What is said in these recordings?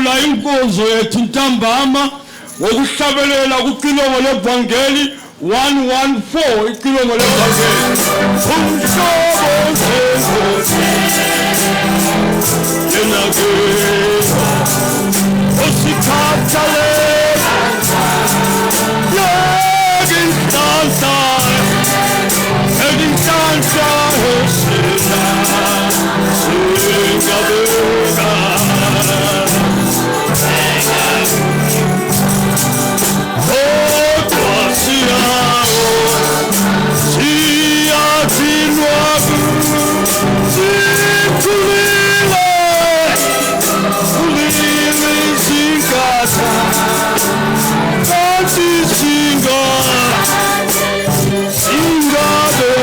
siyavula inkonzo yethu ntambama ngokuhlabelela kuqilongo levangeli 114 iqilongo levangeli umhlobo senkosi yena ke osikhathalela yekinhlanhla ekinhlanhla esina singabeka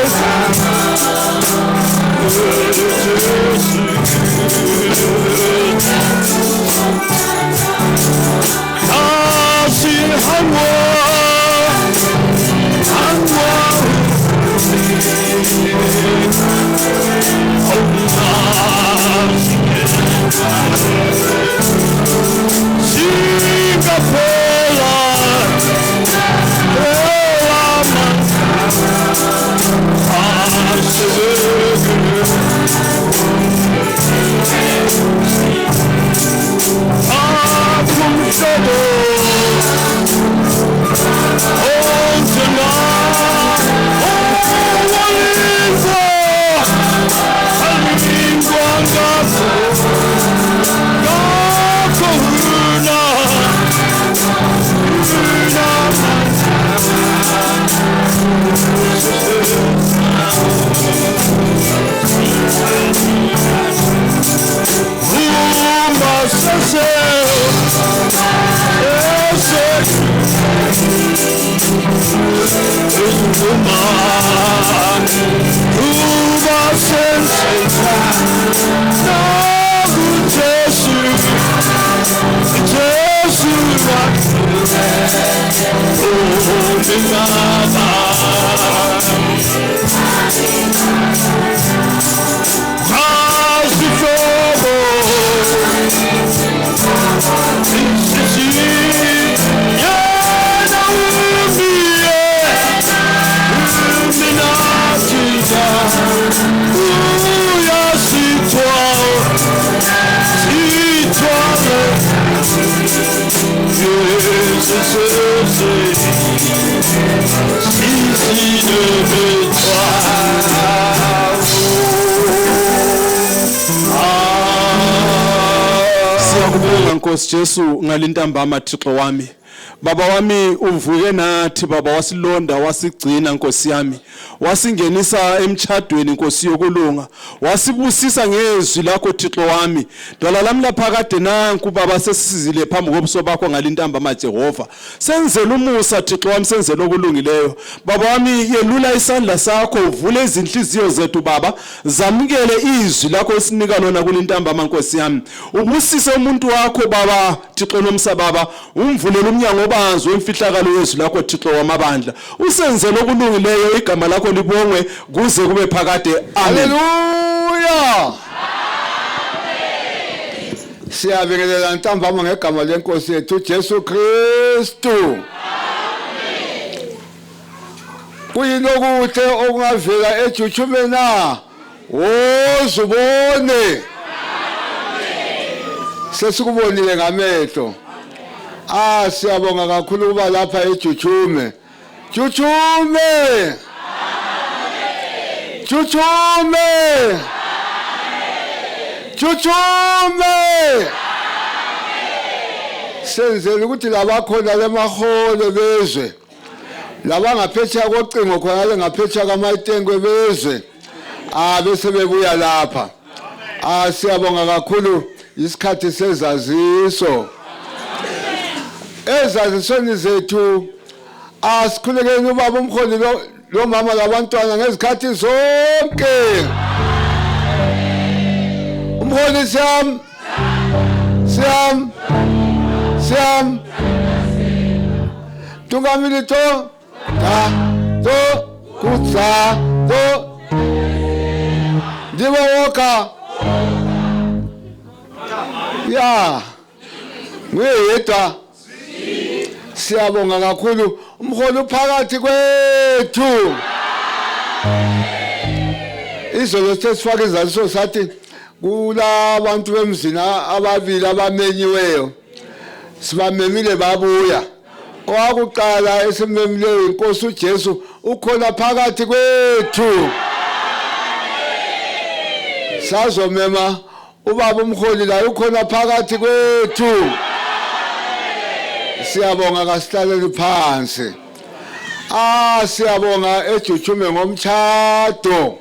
Nkosi Jesu ngalintambama Thixo wami baba wami uvuke nathi baba wasilonda wasigcina Nkosi yami wasingenisa emchadweni Nkosi yokulunga wasibusisa ngezwi lakho Thixo wami dwala lami lapha kade nanku baba sesizile phambi kobuso bakho ngalintambama Jehova senzele umusa Thixo wami senzele okulungileyo baba wami yelula isandla sakho uvule izinhliziyo zethu baba zamukele izwi lakho esinika lona kulintambama Nkosi yami ubusise umuntu wakho baba Thixo nomsababa umvulele umnyango obanzi wemfihlakalo yezwi lakho Thixo wamabandla usenzele okulungileyo igama lakho libongwe kuze kube phakade amen. Haleluya. Siyabingelela ntambama ngegama lenkosi yethu Jesu Kristu. Amen. Kuyinokuhle okungavela ejujume na wozubone. Amen. Sesikubonile ngamehlo. Siyabonga kakhulu kuba lapha ejujume. Jujume. Jujume. Jujume. Senzele ukuthi labakhona lemaholo bezwe. Labangaphetsha kocingo khona le ngaphetsha kamayitengwe bezwe. Bese bebuya lapha. Siyabonga kakhulu isikhathi sezaziso. Ezazisweni zethu asikhulekeni ubaba umkholi lo mama labantwana ngezikhathi zonke. Umkholi Siam tungamili to kutsa to ndiba woka ya nguyedwa siyabonga kakhulu umholi uphakathi kwethu izolo sesifaka izaliso sathi kulabantu bemzini ababili abamenyiweyo sibamemile babuya owakuqala esimemileyo inkosi uJesu ukhona phakathi kwethu sazomema ubaba umholi la ukhona phakathi kwethu siyabonga kasihlalele phansi siyabonga ejujume ngomtshado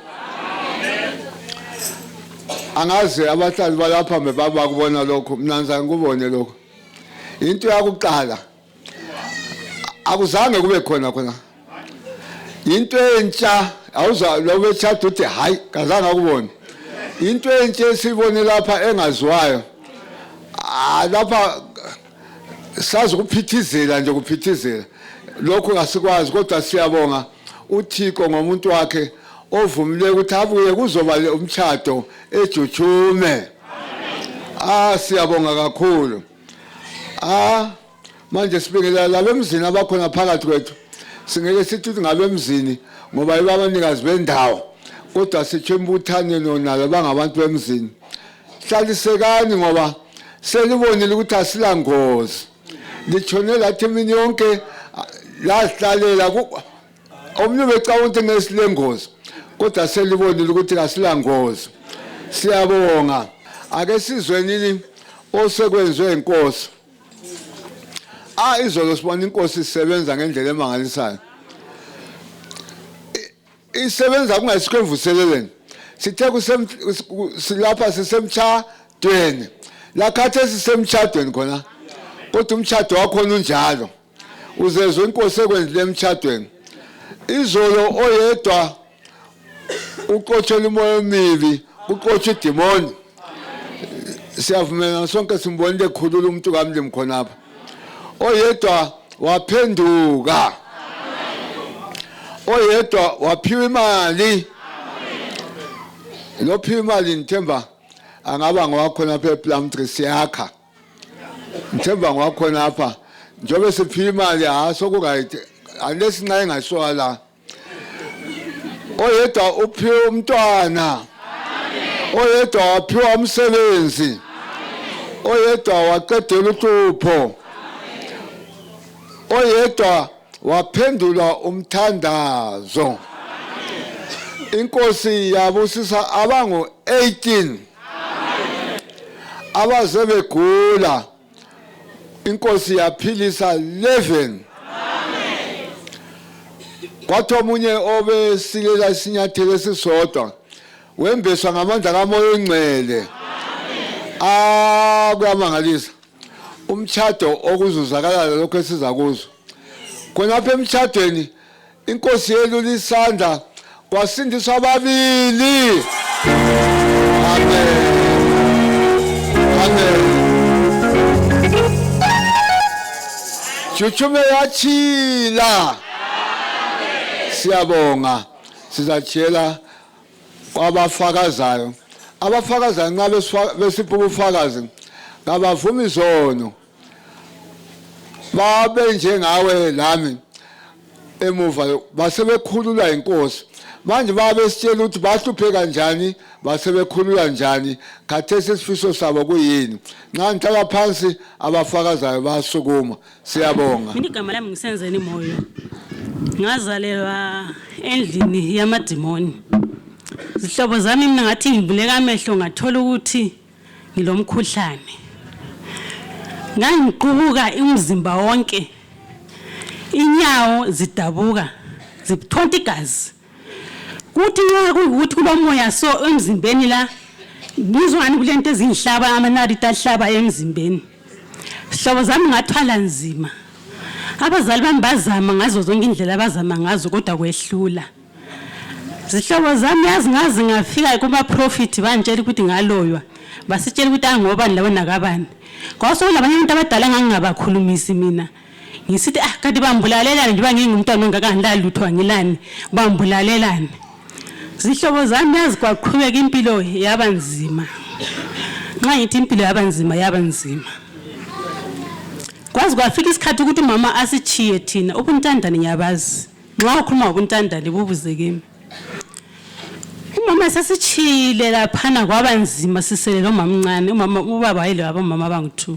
angaze abahlali balapha bebaba kubona lokho mina ngiza ngikubone lokho into yakuqala akuzange kube khona into entsha awuza lo betshado uthi hayi kazange akubone into entsha esibone lapha engaziwayo lapha sazi ukuphithizela nje kuphithizela lokho asikwazi kodwa siyabonga uThixo ngomuntu wakhe ovumile ukuthi abuye kuzoba umtshado ejujume siyabonga kakhulu manje sibingelela labemzini abakhona phakathi kwethu singeke sithi ngabemzini ngoba ibabanikazi bendawo kodwa sithembuthane nonalo bangabantu bemzini hlalisekani ngoba selibonile ukuthi asilangozi litshone lathi mina yonke lahlalela omnye becawunti ngesilengozi kodwa selibonile ukuthi asilangozi siyabonga ake sizwenini osekwenzwe inkosi izolo sibona inkosi isebenza ngendlela emangalisayo isebenza kungasikemvuseleleni sithe silapha sisemtshadweni lakhathe sisemtshadweni khona kodwa umtshado wakhona unjalo uzezwe inkosi ekwenzile emtshadweni izolo oyedwa uqotshelwe umoya emibi uqotshe idemoni siyavumela sonke simbonile ekhulula umuntu kamlimi khonapha oyedwa waphenduka oyedwa waphiwa imali lophiwa imali nithemba angaba ngowakhona lapha ePlumtree siyakha nithemba ngowakhona lapha njobe siphiwa imali sokuright unless nxa engasoka la oyedwa uphiwa umntwana oyedwa waphiwa umsebenzi oyedwa waqedela uhlupho oyedwa waphendula umthandazo inkosi yabusisa abangu 18 abaze begula inkosi yaphilisa 11 kwathi omunye obesilela isinyathelo esisodwa wembeswa ngamandla kaMoya oNgcwele kuyamangalisa umtshado okuzuzakala lokho esiza kuzo khonapha emtshadweni inkosi yelula isandla kwasindiswa ababili amen amen jujume yachila siyabonga sizatshela kwabafakazayo abafakazayo nxa besipha ubufakazi ngabavuma izono babe njengawe lami emuva basebekhululwa inkosi manje babe sitshela ukuthi bahluphe kanjani basebekhululwa njani khathesi isifiso sabo kuyini nxa ngihlala phansi abafakazayo basukuma siyabonga mina igama lami ngisenzeni moyo ngazalelwa endlini yamadimoni zihlobo zami mina ngathi ngivuleka amehlo ngathola ukuthi ngilomkhuhlane ngangiqubuka umzimba wonke inyawo zidabuka zithonta igazi kuthi nxa kuyikuthi kulomoya so emzimbeni la ngizwani kulento ezinhlaba amanarita ahlaba emzimbeni hlobo zami ngathwala nzima abazali bami bazama ngazo zonke indlela abazama ngazo kodwa kwehlula zihlobo zami yazi ngazi ngafika kuma prophet banjela ukuthi ngaloywa basitshela ukuthi angobani labo nakabani kwasola abanye abantu abadala ngangingabakhulumisi mina ngisithi kanti bambulalelana njengoba ngingumntwana ongakandlali lutho angilani bambulalelana zihlobo zami yazi kwaqhubeka impilo yabanzima nxa ngithi impilo yabanzima kwazi kwafika isikhathi ukuthi mama asichiye thina ubuntandane ngiyabazi nxa ukhuluma ubuntandane bubuze kimi umama sesichile laphana kwaba nzima sisele lo mamncane umama ubaba wayile abamama abangu2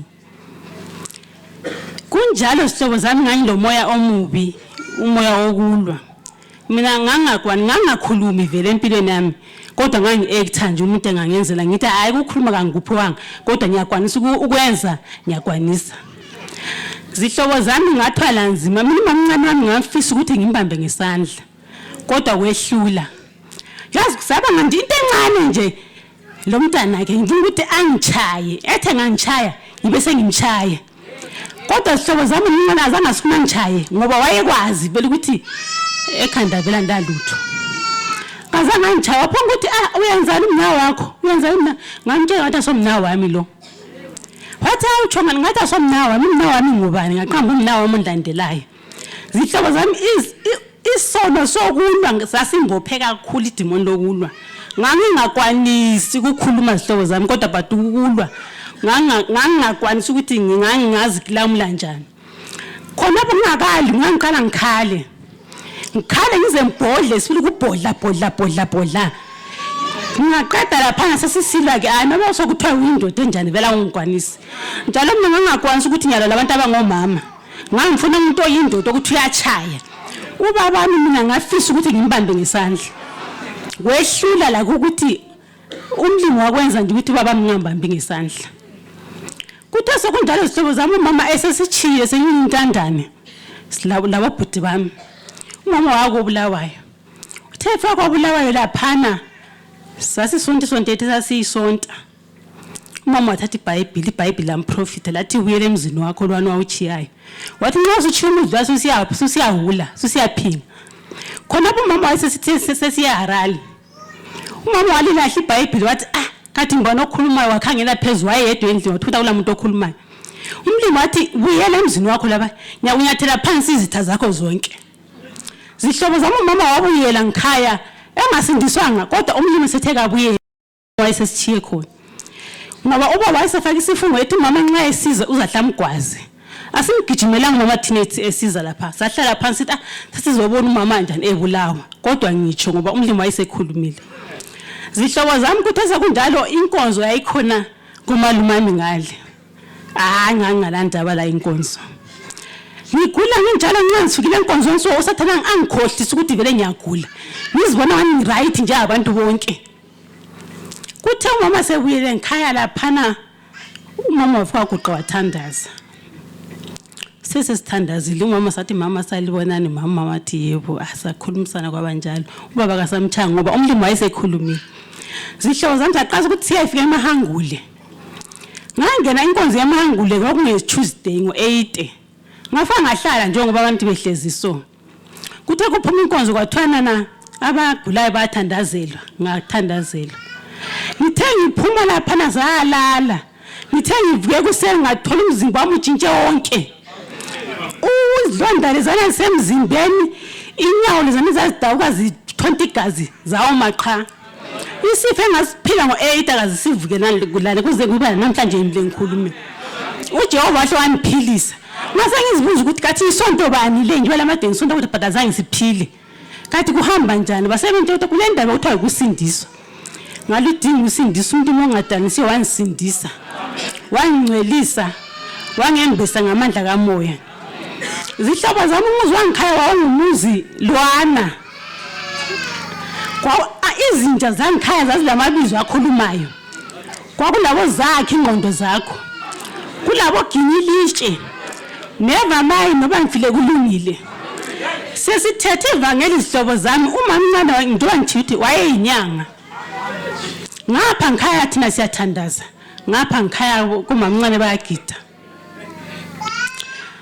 kunjalo sihlobo zami ngani lo moya omubi umoya wokulwa mina ngangakhulumi vele empilweni yami kodwa ngangi-actor nje umuntu engangenzela ngithi hayi ukukhuluma kangikuphiwanga kodwa ngiyakwanisa ukwenza ngiyakwanisa zihlobo zami ngathwala nzima mina mamncane wami ngafisa ukuthi ngimbambe ngesandla kodwa kwehlula yazi kusaba ngandi into encane nje lo mntana ke ngifuna ukuthi angichaye ethe ngangichaya ngibe sengimchaya kodwa sihlobo zami mina azange asifuna ngichaye ngoba wayekwazi vele ukuthi ekhanda vela ndalutho kazange ngichaya waphonga ukuthi uyenzani umna wakho uyenzani mina ngamtshela ngathi asomna wami lo wathi awuchonga ngathi asomna wami ngubani ngaqamba umna wami ondandelayo zihlobo zami isono sokulwa sasimbophe kakhulu idimoni lokulwa ngangingakwanisi ukukhuluma zihlobo zami kodwa but ukulwa ngangingakwanisi ukuthi ngingazi kulamula njani khona ngingakali ngangiqala ngikhale ngize mbhodle sifuna ukubhodla ngingaqeda lapha sesisilwa ke noma sokuthiwa uyindoda enjani vela ungikwanisi njalo mina ngangakwanisi ukuthi nyala labantu abangomama ngangifuna umuntu oyindoda ukuthi uyachaya ubaba wami mina ngafisa ukuthi ngimbambe ngesandla wehlula la ukuthi umlimi wakwenza nje ukuthi baba ngingambambi ngesandla kuthe sokunjalo sihlobo zami umama esesichiye senyintandane labo bhuti bami umama wako Bulawayo uthe fakwa Bulawayo laphana sasisonto sasiyisonta umama wathatha iBhayibheli lamprofita lathi uyele emzini wakho lwana wawuchiyayo wathi nxa usuchiya umudla susiyahula susiyaphinga khona umama wayesesiyaharali umama walilahla iBhayibheli wathi kathi ngibona okhulumayo wakhangela phezulu wayedwa endlini wathuta kula muntu okhulumayo umlimi wathi buyela emzini wakho laba nyakunyathela phansi izitha zakho zonke zihlobo zami umama wabuyela ngikhaya engasindiswanga kodwa umlimi sethe kabuyela wayesesichiye khona ngoba ubaba wayesefaka isifungo ethi umama nxa esiza uzahlamgwaze asimgijimelanga mama thina esiza lapha sahlala phansi sizobona umama njani ebulawa kodwa ngitsho ngoba umlimi wayesekhulumile zihlobo zami kuthesa kunjalo inkonzo yayikhona kumalumami ngale ngangalandaba la inkonzo ngigula nginjalo ngisukile enkonzweni so usathana angikhohlisa ukuthi vele ngiyagula ngizibona ngani right nje abantu bonke kuthe umama sebuyele ngikhaya laphana umama wafika kuqa wathandaza sesithandazile umama sathi mama salibonani mama wathi yebo asakhulumisana kwabanjalo ubaba kasamthanga ngoba umlimi wayesekhulumile zihlobo zami zaqasa ukuthi siyafika eMahangule ngangena inkonzo yaMahangule kwakunge Tuesday ngo8 ngafanga ngahlala njengoba abantu behlezi so kuthe kuphuma inkonzo kwathwana abagulayo bayathandazelwa ngathandazelwa ngithe ngiphuma lapha nazalala ngithe ngivuke kusengathola umzimba wami utshintshe wonke uzilonda lezana semzimbeni inyawo lezana zazidawuka zi20 igazi zawo maqha isifo engasiphila ngo8 akazisivuke nalkulale kuze kuba namhlanje imile ngikhuluma uJehova wahle wangiphilisa mase ngizibuza ukuthi kathi isonto bani le nje lamadeni isonto ukuthi badazange siphile kathi kuhamba njani basebenze ukuthi kule ndaba uthiwa ukusindiswa ngaludinga usindisa umuntu ongadanisi wansindisa wangcwelisa wangembesa ngamandla kamoya zihlobo zami umuzi wangikhaya wawungumuzi lwana kwa izinja zangikhaya zazilamabizo akhulumayo kwakulabo zakhe ingqondo zakho kulabo ginyilitshe neva mayi noba ngifile kulungile sesithethe ivangeli zihlobo zami umamncane wangidoba ngithi wayeyinyanga ngapha ngikhaya thina siyathandaza ngapha ngikhaya kumamncane bayagida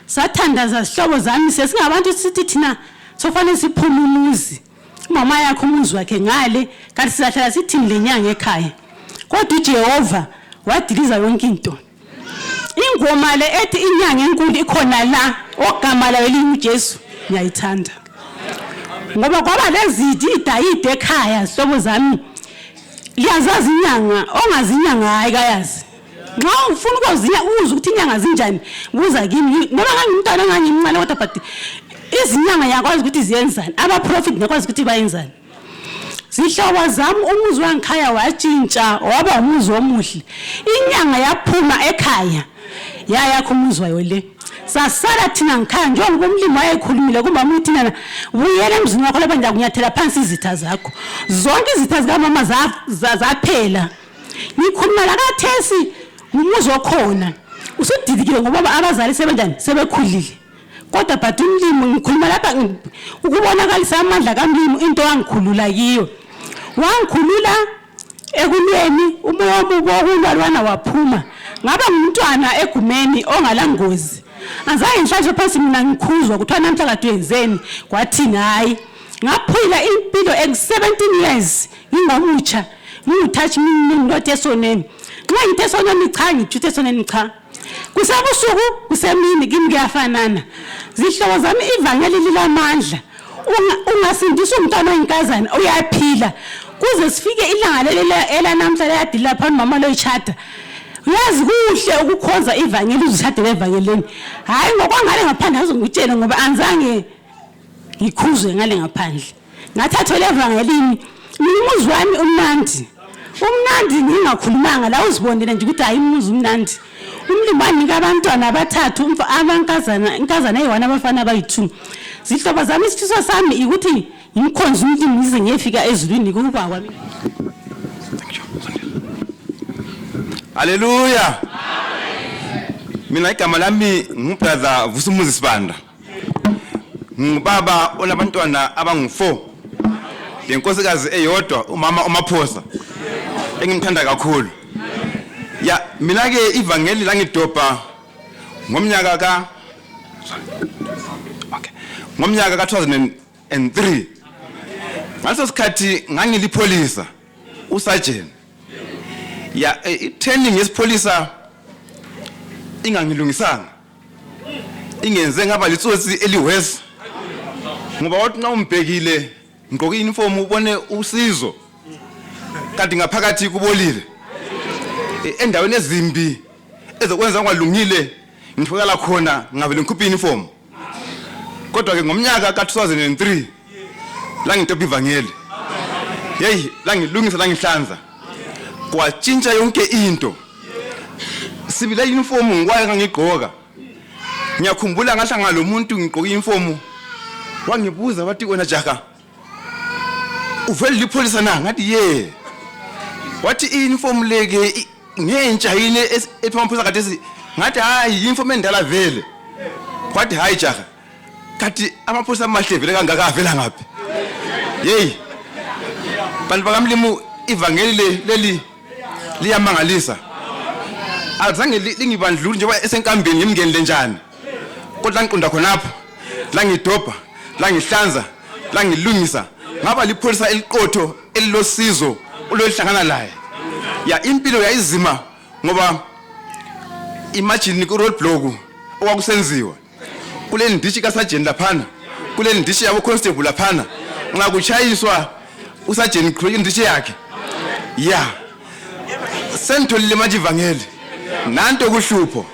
sathandaza zihlobo zami sesingabantu sithi thina sofanele siphuma umuzi umama yakho umuzi wakhe ngale kanti sizahlala sithi lenyanga ekhaya kodwa uJehova wadiliza yonke into ingoma le ethi inyanga enkulu ikhona la ogama layo linguJesu ngiyayithanda ngoba kwaba lezidi idayide ekhaya zihlobo zami liyazazi inyanga ongazinyanga hayi kayazi Nxa ufuna ukwaziya uzwe ukuthi inyanga zinjani buza kimi ngoba ngangimntwana ngangimncane kodwa but izinyanga yakwazi ukuthi ziyenzani aba prophet ngakwazi ukuthi bayenzani. Zihlobo zami umuzi wangikhaya watshintsha waba umuzi omuhle. Inyanga yaphuma ekhaya yakho umuzi wayo le. Sasala thina ngikhaya njengoba umlimi wayekhulumile kumama uthi thina buyela emzini wakho lapha ngiyakunyathela phansi izitha zakho. Zonke izitha zika mama zaphela. Ngikhuluma la kathesi umuzi okhona. Usudidikile ngoba abazali sebenjani sebekhulile. Kodwa but umlimi ngikhuluma lapha ukubonakalisa amandla kaMlimi into wangikhulula kiyo. Wangikhulula ekulweni umoya omubi wokulwana waphuma. Ngaba ngumntwana egumeni ongalangozi. Azange ngihlanje phansi mina ngikhuzwa kuthiwa namhla kade wenzeni kwathini hayi. Ngaphila impilo 17 years ngingamutsha ngitouch not esoneni. Nxa ngithe esoneni cha ngithe esoneni cha. Kusebusuku kusemini kimi kuyafanana. Zihlobo zami ivangeli lilamandla. Ungasindisa umntwana oyinkazana uyaphila kuze sifike ilanga lela namhla layadila phambi mama loyichata. Yazi kuhle ukukhonza ivangeli uzishade evangeleni. Hayi ngokwangale ngaphandle azongitshela ngoba anzange ngikhuzwe ngale ngaphandle. Ngathathwa levangelini umuzi wami umnandi. Umnandi ngingakhulumanga la uzibonile nje ukuthi hayi umuzi umnandi. Umlimi wanika abantwana abathathu inkazana eyi-1 abafana abayi-2. Zihlobo zami isifiso sami ukuthi ngimkhonze umlimi ngize ngiyefika ezulwini kuba kwami. Haleluya. Mina igama lami ngubrother Vusumuzi Sibanda. Ngubaba onabantwana abangu4. Lenkosikazi eyodwa umama uMaphosa. Engimthanda kakhulu. Ya mina ke ivangeli langidobha ngomnyaka ka 2003. Ngaleso sikhathi ngangilipolisa usergeant. Ya training yesipolisa ingangilungisanga. Ingenze ngaba litsotsi eliwesi. Ngoba wathi na umbhekile ngqoka uniform ubone usizo. Kanti ngaphakathi kubolile. Endaweni ezimbi ezokwenza kwalungile ngifukela khona ngavele ngikhupha uniform. Kodwa ke ngomnyaka ka 2003 la ngitopha ivangeli. Hey la ngilungisa la ngihlanza. Kwatshintsha yonke into. Sibile uniform ngikwaye ngigqoka. Ngiyakhumbula ngahlanga lo muntu ngigqoka uniform. Wangibuza wathi wena jaka uvele lipolisa na ngathi ye. Wathi uniform leke ngentsha yini ephambili kade ngathi hayi uniform endala vele. Wathi hayi jaka. Kathi amaphosa amahle vele kangaka avela ngaphi. Hey. Bantu bakamlimu ivangeli leli liyamangalisa. Azange lingibandluli njengoba esenkambeni ngimngenile njani. Kodwa ngiqonda khonapho la ngidobha, la ngihlanza, la ngilungisa. Ngaba lipolisa eliqotho elilosizo ulohlangana laye. Ya impilo yayizima ngoba imagine ku roadblock okwakusenziwa. Kule ndishi ka sergeant laphana, kule ndishi yabo constable laphana. Nxa kuchayiswa usergeant khuleka indishi yakhe. Ya. Sentolile manje ivangeli. Nanto kuhlupho.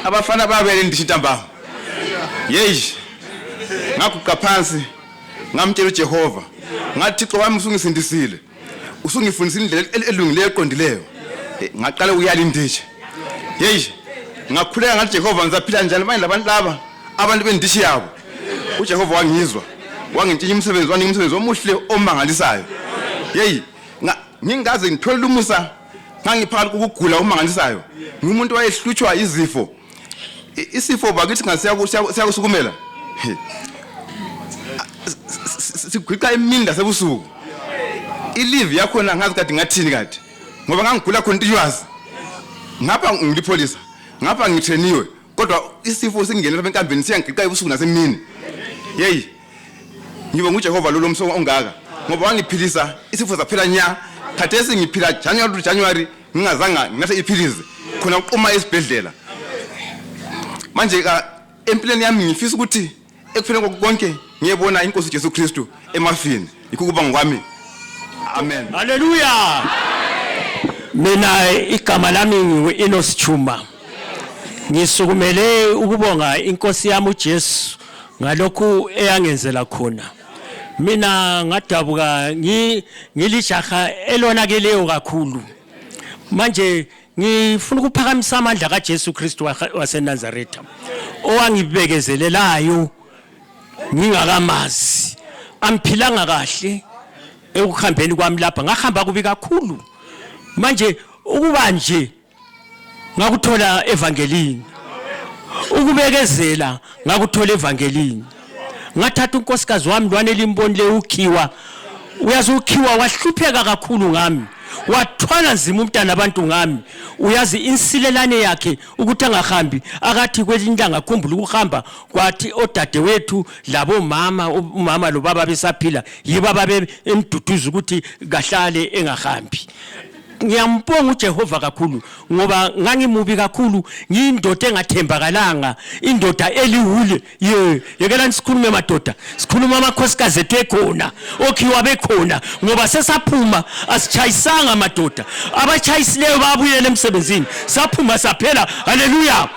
Abafana babele indishi ntambama. Yeyi. Ngaguqa phansi ngamtshela uJehova. Ngathi Thixo wami usungisindisile. Usungifundisa indlela elungileyo eqondileyo. Ngaqala uyala indishi. Yeyi. Ngakhuleka ngathi Jehova ngizaphila njani manje labantu laba abantu bendishi yabo. uJehova wangizwa. Wangintshintsha umsebenzi wami umsebenzi omuhle omangalisayo. Yeyi. Ngingaze ngithola umusa ngangiphakathi ukugula omangalisayo. Ngumuntu wayehlutshwa izifo. Isifo bakithi ngasiyakusukumela. Sigwika eminda sebusuku. Ilive yakhona ngazi kade ngathini kade. Ngoba ngangigula continuous. Ngapha ngilipolisa. Ngapha ngitheniwe. Kodwa isifo singene lapha enkambeni siyangiqiqa ebusuku nasemini. Yeyi. Ngibe nguJehova lo lomso ongaka. Ngoba wangiphilisa isifo saphela nya. Khathesi ngiphila January ngingazanga nginathe iphilizi. Khona uqoma esibhedlela. Manje ka empilweni yami ngifisa ukuthi ekupheleni konke ngiyebona inkosi Jesu Kristu emafini. Ikukuba ngokwami. Amen. Hallelujah. Mina igama lami ngu-Enos Chuma. Ngisukumele ukubonga inkosi yami uJesu ngalokhu eyangenzela khona. Mina ngadabuka ngilijaha elonakeleyo kakhulu. Manje ngifuna ukuphakamisa amandla kaJesu Kristu waseNazaretha owangibekezelelayo ngingakamazi. Amphilanga kahle ekuhambeni kwami lapha, ngahamba kubi kakhulu. Manje ukuba nje ngakuthola evangelini, ukubekezela ngakuthola evangelini. Ngathatha unkosikazi wami lwana elimbonile ukhiwa, uyazi ukhiwa wahlupheka kakhulu ngami, wathwala nzima umntana abantu ngami. Uyazi insilelane yakhe ukuthi angahambi, akathi kwelinye ngakhumbula ukuhamba kwathi odadewethu labo umama lo baba besaphila yibo ababe emduduza ukuthi kahlale engahambi. Ngiyambonga uJehova kakhulu ngoba ngangimubi kakhulu, ngiyindoda engathembakalanga, indoda elihule. Yekela nisikhulume madoda, sikhuluma amakhosikazi ethu ekhona, okhiwa bekhona, ngoba sesaphuma asichayisanga madoda. Abachayisileyo babuyele emsebenzini, saphuma saphela. Haleluya.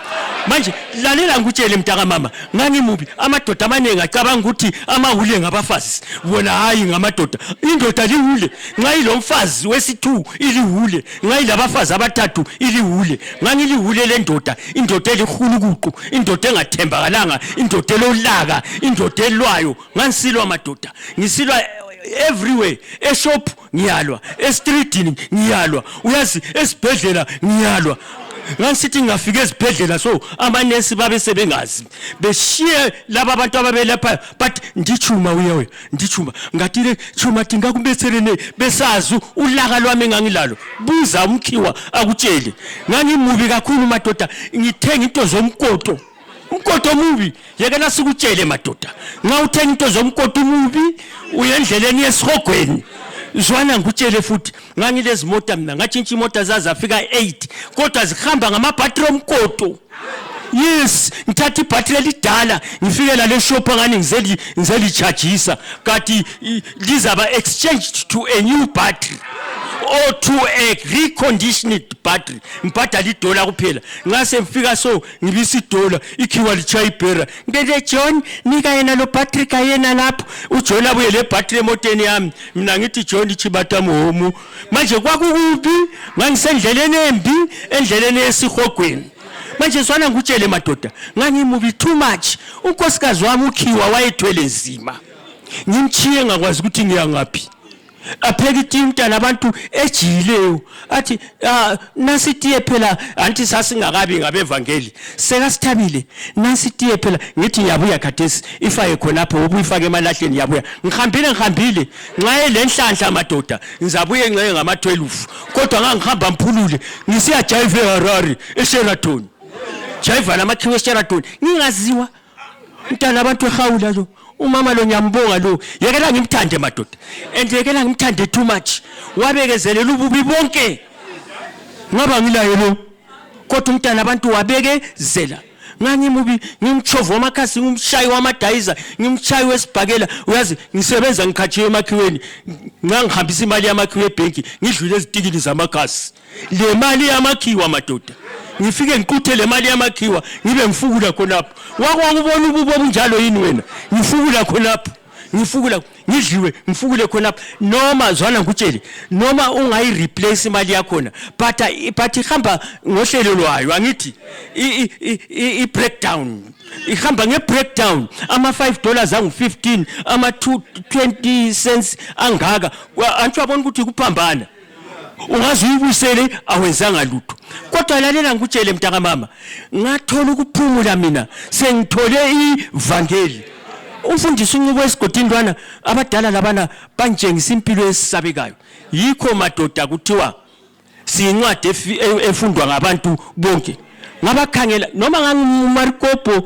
Manje lalela ngikutshele mntaka mama, ngangimubi. Amadoda amaningi acabanga ukuthi amahule ngabafazi, bona hayi ngamadoda. Indoda lihule, nxa ilomfazi wesithu ilihule, nxa ilabafazi abathathu ilihule. Ngangilihule lendoda, indoda elihulukuqu, indoda engathembakalanga, indoda elolaka, indoda elwayo. Ngangisilwa madoda, ngisilwa everywhere. Eshop ngiyalwa, estreetini ngiyalwa, uyazi esibhedlela ngiyalwa. Ngasithi ngafika esibhedlela so amanesi babe sebengazi, beshiye laba abantu ababelapha, but ndichuma uyewe, ndichuma ngathi chuma tingakumbethelene besazi ulaka lwami engangilalo. Buza umkhiwa akutshele. Ngangimubi kakhulu madoda, ngithenga into zomkoto, umkoto mubi. Yekela sikutshele madoda, nxa uthenga into zomkoto mubi uyendleleni yesihogweni. Zwana ngikutshele futhi, ngangilezi mota mina ngatshintsha imota zazafika 8 kodwa zihamba ngamabhatri omkoto. Yes, ngithatha ibhatri elidala ngifike la le shop ngani ngizeli chargeisa, kanti lizaba exchanged to a new battery or to a reconditioned battery. Ngibhadala $1 kuphela. Ngase ngifika so ngibisa $1, ikhiwa lichayibhera. Ngede John nika yena lo battery kayena lapho. uJohn abuye le battery emoteni yami. Mina ngithi John ichibata mohomo. Manje kwakukubi, ngangisendleleni embi, endleleni yesihogweni. Manje swana ngikutshele madoda, ngangimubi too much. Unkosikazi wami ukhiwa wayethwele nzima, ngimchiye ngakwazi ukuthi ngiyangaphi. Apheka iti umntana abantu ejiyileyo, athi nasitiye phela, anti sasingakabi ngabevangeli, sekasithabile. Nasitiye phela, ngithi ngiyabuya khathesi, ifake khonapho ubuyifake emalahleni yabuya. Ngihambile nxa lenhlanhla madoda, ngizabuye ngxe ngama 12 kodwa ngangihamba mphulule ngisiya jive eHarare eSheraton. Jive namakhiwo eSheraton ngingaziwa. Umntana abantu ehawula lo, umama lo nyambonga lo, yekela ngimthande madoda, and yekela ngimthande too much. Wabekezelela ububi bonke ngaba ngilayo lo, kodwa umntana abantu wabekezela. Ngangimubi, ngimchova amakhasi, ngimshayi wamadayiza, ngimchayi wesibhakela. Uyazi ngisebenza ngikhatshiwe emakhiweni, ngangihambisa imali yamakhiwe ebhenki, ngidlule ezitikini zamakhasi. Le mali yamakhiwa madoda, ngifike ngiquthe le mali yamakhiwa ngibe ngifukula khonapho. Wakwakubona ububo obunjalo yini wena? Ngifukula khonapho, ngifukula ngidliwe, ngifukule khonapho. Noma zwana ngikutshele, noma ungayi replace imali yakhona, but ihamba ngohlelo lwayo. Angithi i breakdown, ihamba nge breakdown. Ama $5 angu15, ama 20 cents angaka. Antsho abona ukuthi kuphambana, ungazi uyibusele awenzanga lutho. Kodwa lalela ngikutshele mntaka mama, ngathola ukuphumula mina, sengithole ivangeli. Umfundisi unqubo esigodini lwana, abadala labana bangitshengisa impilo esisabekayo. Yikho madoda kuthiwa siyincwadi efundwa ngabantu bonke. Ngabakhangela noma nganguMarikopo,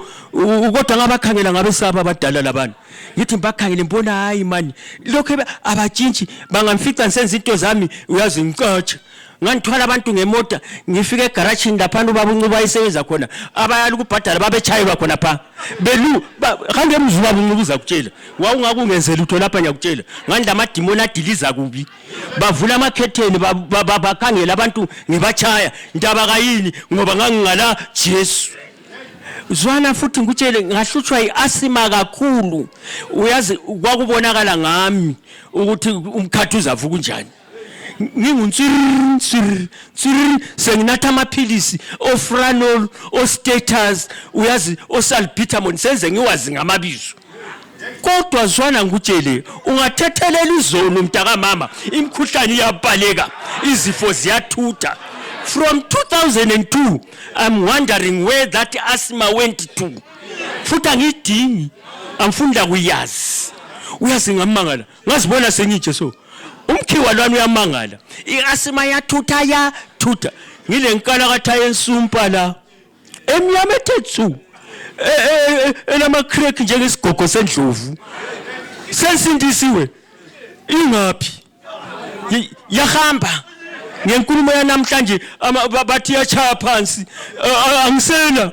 kodwa ngabakhangela ngabesaba abadala labana. Ngithi bakhangele mbona hayi mani lokho abatshintshi, bangamfica ngisenza into zami, uyazi ngicatsha. ngantwala abantu ngemoto ngifike egarage lapha ubaba uNcuba ayisebenza khona abayala ukubhadala babechayelwa khona pha belu kange emzuba uNcuba uzakutshela wawungakungenzela utho lapha ngiyakutshela nganda amadimoni adiliza kubi bavula amakhetheni bakhangela abantu ngibachaya ndaba kayini ngoba ngangingala Jesu Zwana futhi ngutshele ngahlutshwa iasima kakhulu uyazi kwakubonakala ngami ukuthi umkhathi uzavuka njani ngingunsiri senginatha amaphilisi ofranol ostatus uyazi osalbutamol senze ngiwazi ngamabizo kodwa Zwana ngutshele ungathethelela izono mntaka mama imkhuhlane iyabhaleka izifo ziyathutha from 2002 I'm wondering where that asthma went to futhi angidingi amfunda kuyazi uyazi ngamangala ngazibona sengije so umkhiwa lwami uyamangala iasthma yathutha ngile nkala katha yensumpa la emnyama ethethu elama crack njengesigogo sendlovu sensindisiwe ingaphi yahamba ngenkulumo yanamhlanje bathi yachaya phansi angisena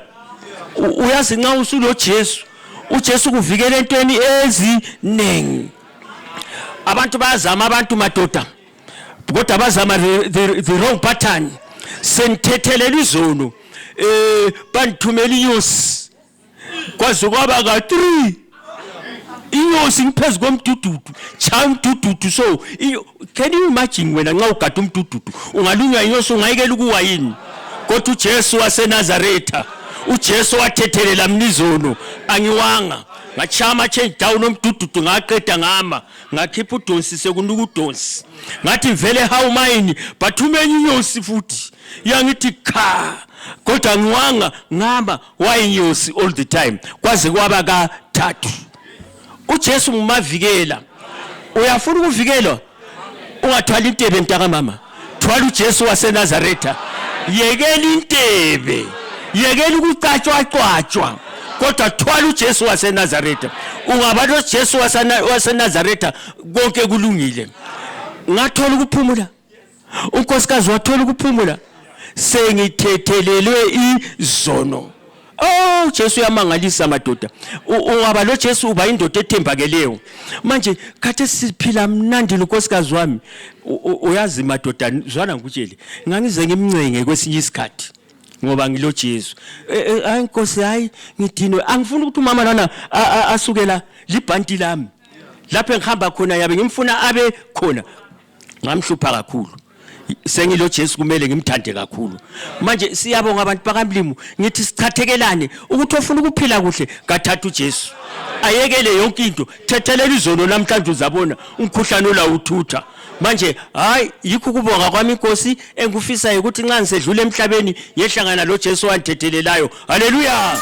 uyazi nxa usulo Jesu uJesu kuvikela entweni ezinengi abantu bayazama abantu madoda kodwa bazama the wrong pattern senthethelela izono banthumela inyosi kwaze kwaba ka3 inyosi ngiphezu komdududu cha umdududu so can you imagine wena nxa ugada umdududu ungalunywa inyosi ungayekela ukuwa yini kodwa uJesu waseNazaretha uJesu wathethelela mnizono angiwanga ngachama change down umdududu ngaqeda ngama ngakhipha udonsi sekunuka udonsi ngathi vele how mine bathumenye inyosi futhi yangithi kha kodwa ngiwanga ngama wayinyosi all the time kwaze kwaba ka3 uJesu ngumavikela uyafuna ukuvikelwa ungathwali intebe mntaka mama thwala uJesu waseNazaretha yekela intebe yekela ukucatshwa kodwa thwala uJesu waseNazaretha ungaba lo Jesu waseNazaretha konke kulungile ngathola ukuphumula unkosikazi wathola ukuphumula sengithethelelwe izono oh Jesu yamangalisa madoda ungaba lo Jesu uba indoda ethembakeleyo manje khathe siphila mnandi unkosikazi wami uyazi madoda Zwana ngutshele ngangize ngimncenge kwesinye isikhathi ngoba ngilo Jesu hayi Nkosi hayi ngidinwe angifuni ukuthi umama lana asukela libhanti lami lapho engihamba khona yabe ngimfuna abe khona ngamhlupha kakhulu sengilo Jesu kumele ngimthande kakhulu manje siyabonga abantu bakamlimu ngithi sichathekelane ukuthi ofuna ukuphila kuhle kathathu Jesu ayekele yonke into thethelela izono namhlanje uzabona umkhuhlane ola uthutha manje hayi yikho kubonga kwami Nkosi engufisa ukuthi nxa ngisedlula emhlabeni yehlangana lo Jesu wanthethelelayo haleluya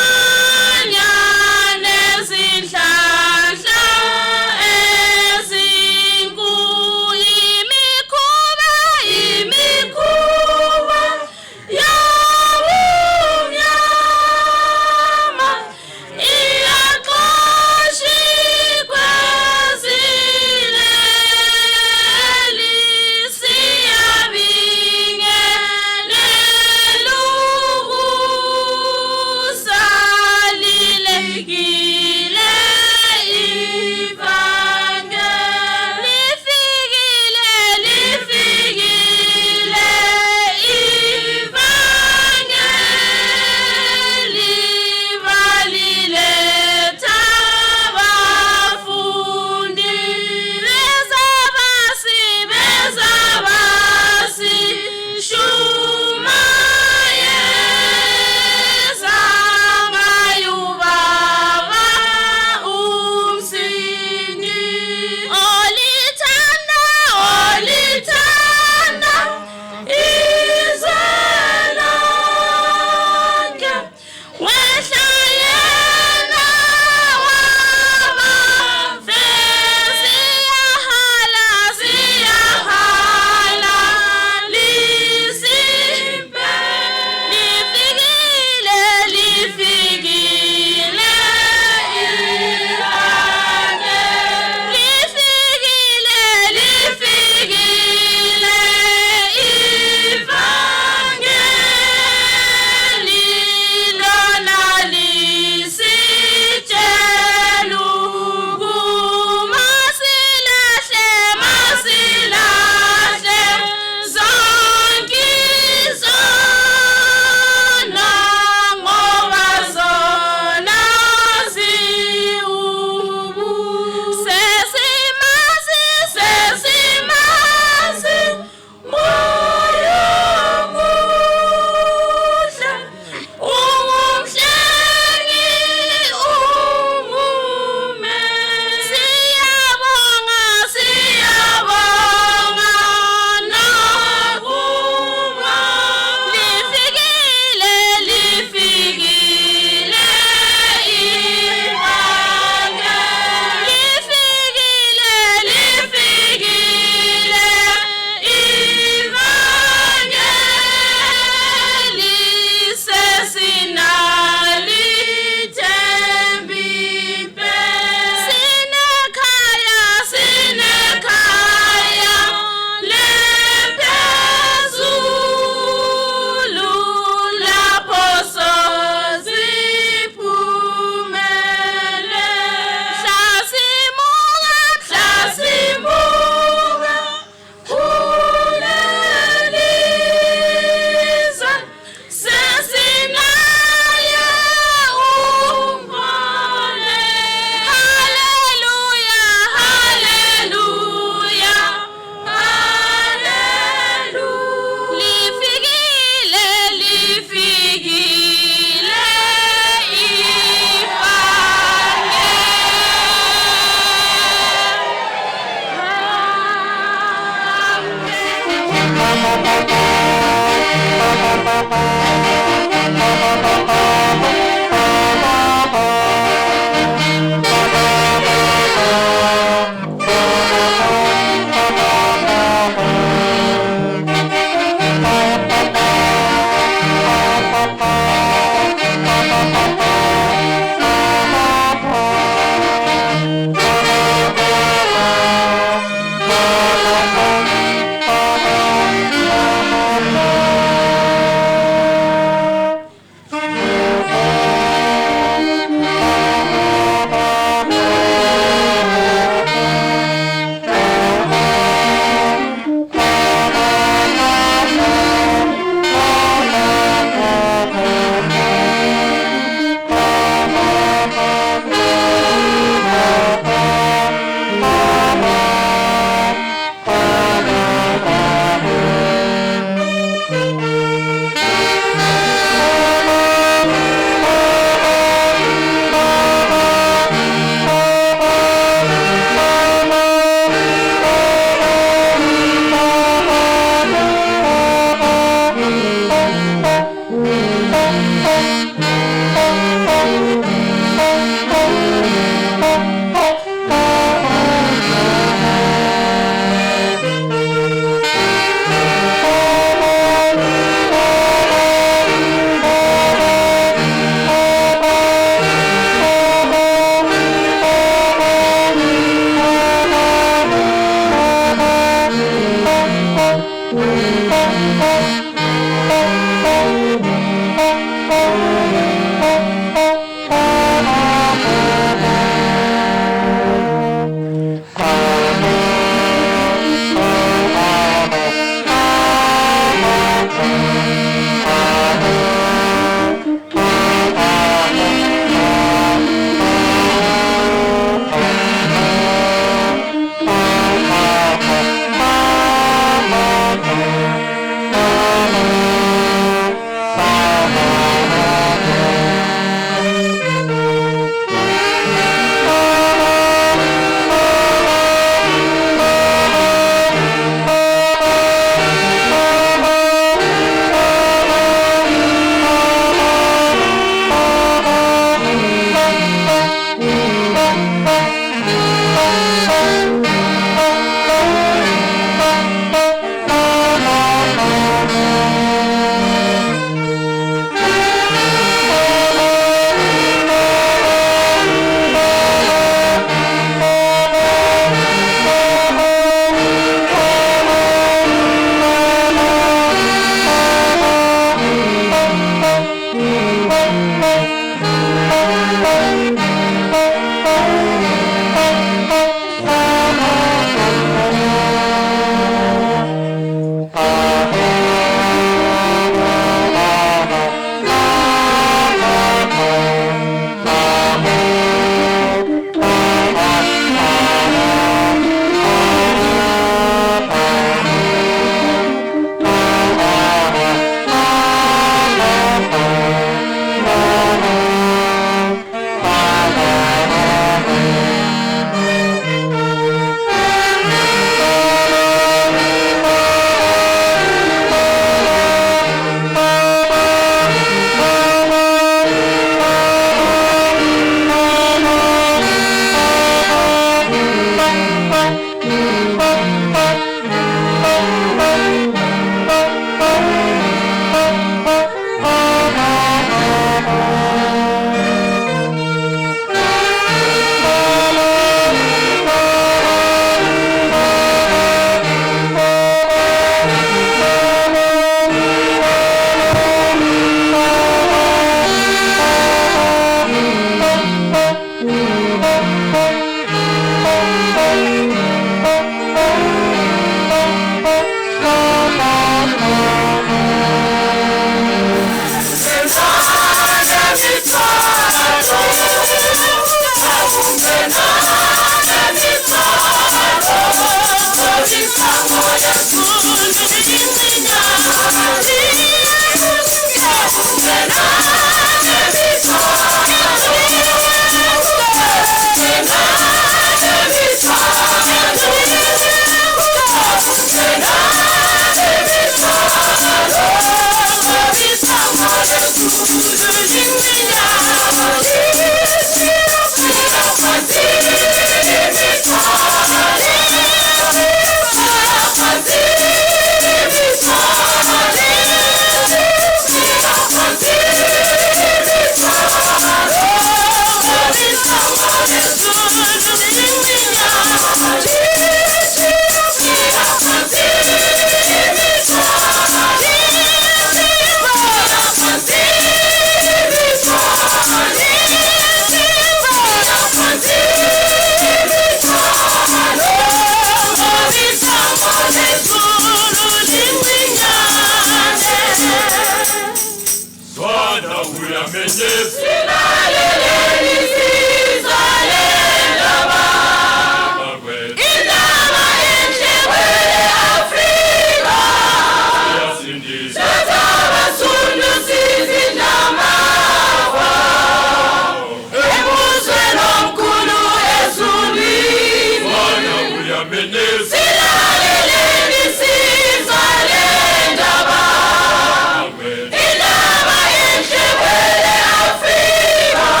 Africa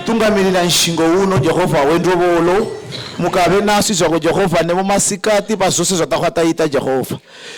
Tungamirira nshingo uno Jehova wendrobolo mukabe nasi zako Jehova nebo masikati bazose zotakhwata ita Jehova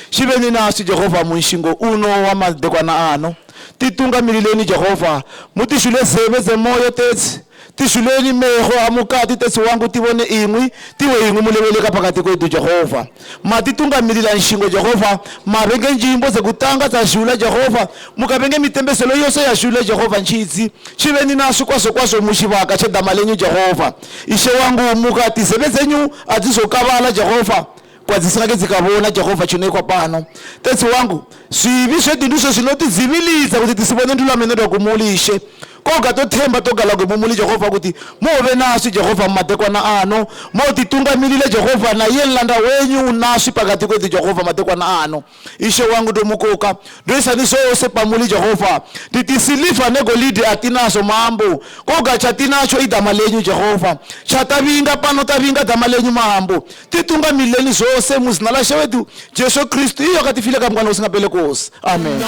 shibeni nasi Jehova mu nshingo uno wa madekwana ano titungamireleni Jehova mutishule zebe ze moyo tetsi tishuleni meho amukati tetsi wangu tibone ingwi tiwe ingwi mulebeleka pakati kwetu Jehova matitungamirira nshingo Jehova mabenge njimbo ze kutanga za shula Jehova mukabenge mitembeselo yose ya shule Jehova nchitsi chibeni nasu kwaso mushibaka chedamalenyu Jehova ishe wangu mukati sebezenyu azizokabala Jehova kwa zisake zikabona Jehova chunekwa pano tetsi wangu sibishe dinduso sinoti zibiliza kuti tisibone ndulamene dokumulishe koga tothemba togala kwemumuli Jehova kuti mobe nasi Jehova madekwana ano motitungamirire Jehova na yelanda wenyu nasi pakati kwetu Jehova madekwana ano ishe wangu domukoka ndisaniso ose pamuli Jehova titisilifa negolide atinaso mambo koga chatinacho idama lenyu Jehova chatavinga pano tavinga dama lenyu mambo titungamireni zose muzinala wetu Jesu Kristu iyo katifile kamkwana usingapele kosi amen.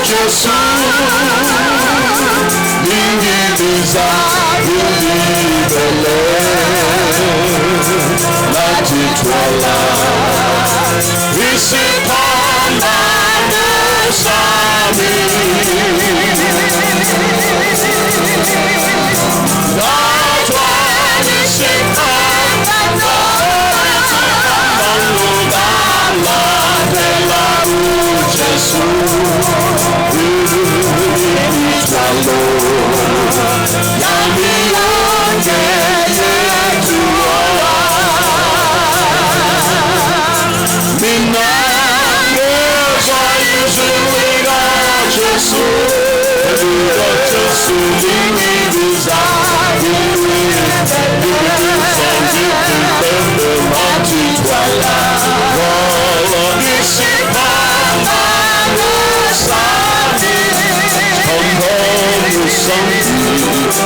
Jesus, Lingiliza, Lingibele, Latitwala, Visipanda, Musami, Latwa, Visipanda,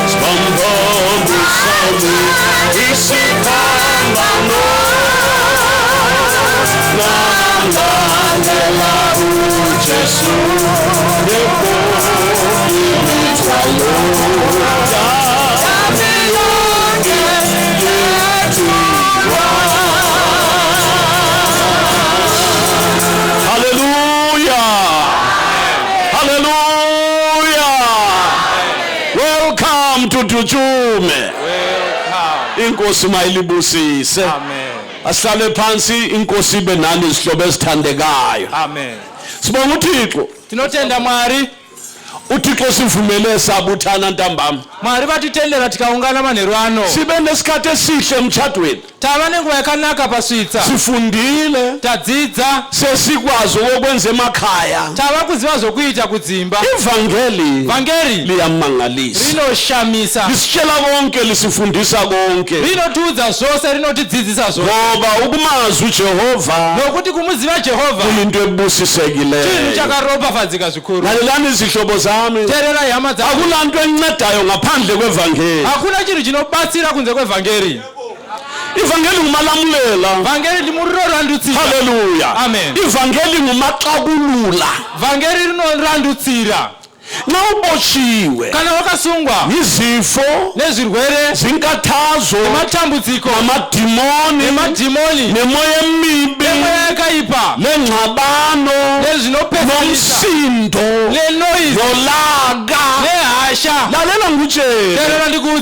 Spambon, Mandela uJesu imithwalo yami yonke yethulwa. Hallelujah. Hallelujah. Welcome to Dujume. Inkosi mayilibusise. Amen. Asihlale phansi inkosi ibe nani isihlobo esithandekayo. Amen. Sibonga uThixo. Tinotenda Mwari. uThixo sivumele sabuthana ntambama. Mwari vatitendera tikaungana manheru ano. Sibe nesikhathi esihle emtshadweni. Tava nenguva yakanaka pasvitsa. Sifundile. Tadzidza. Sesikwazi ukwenza emakhaya. Tava kuziva zvokuita kudzimba. Vangeli liyamangalisa. Rinoshamisa. Lisitshela konke lisifundisa konke. Rinotiudza zvose rinotidzidzisa zvose. Ngoba ukumazi uJehova. Nokuti kumuziva Jehovha. Kuyinto ebusisekileyo. Chinhu chakaropafadzika zvikuru. Lalelani izihlobo zami. Tererai hama dzangu. Akuna nto encedayo ngaphandle kwevangeli. Hakuna chinhu chinobatsira kunze kwevhangeri. Ivangeli ngumalamulela. Vhangeri limurinorandutsira. Hallelujah. Amen. Ivangeli ngumaxakulula. Vhangeri rinorandutsira. Xa ubotshiwe kana wakasungwa izifo nezvirwere zinkathazo nematambudziko namadimoni nemoya emibi yakaipa nengxabano nomsindo nolaka nehasha. lalela ngikutshele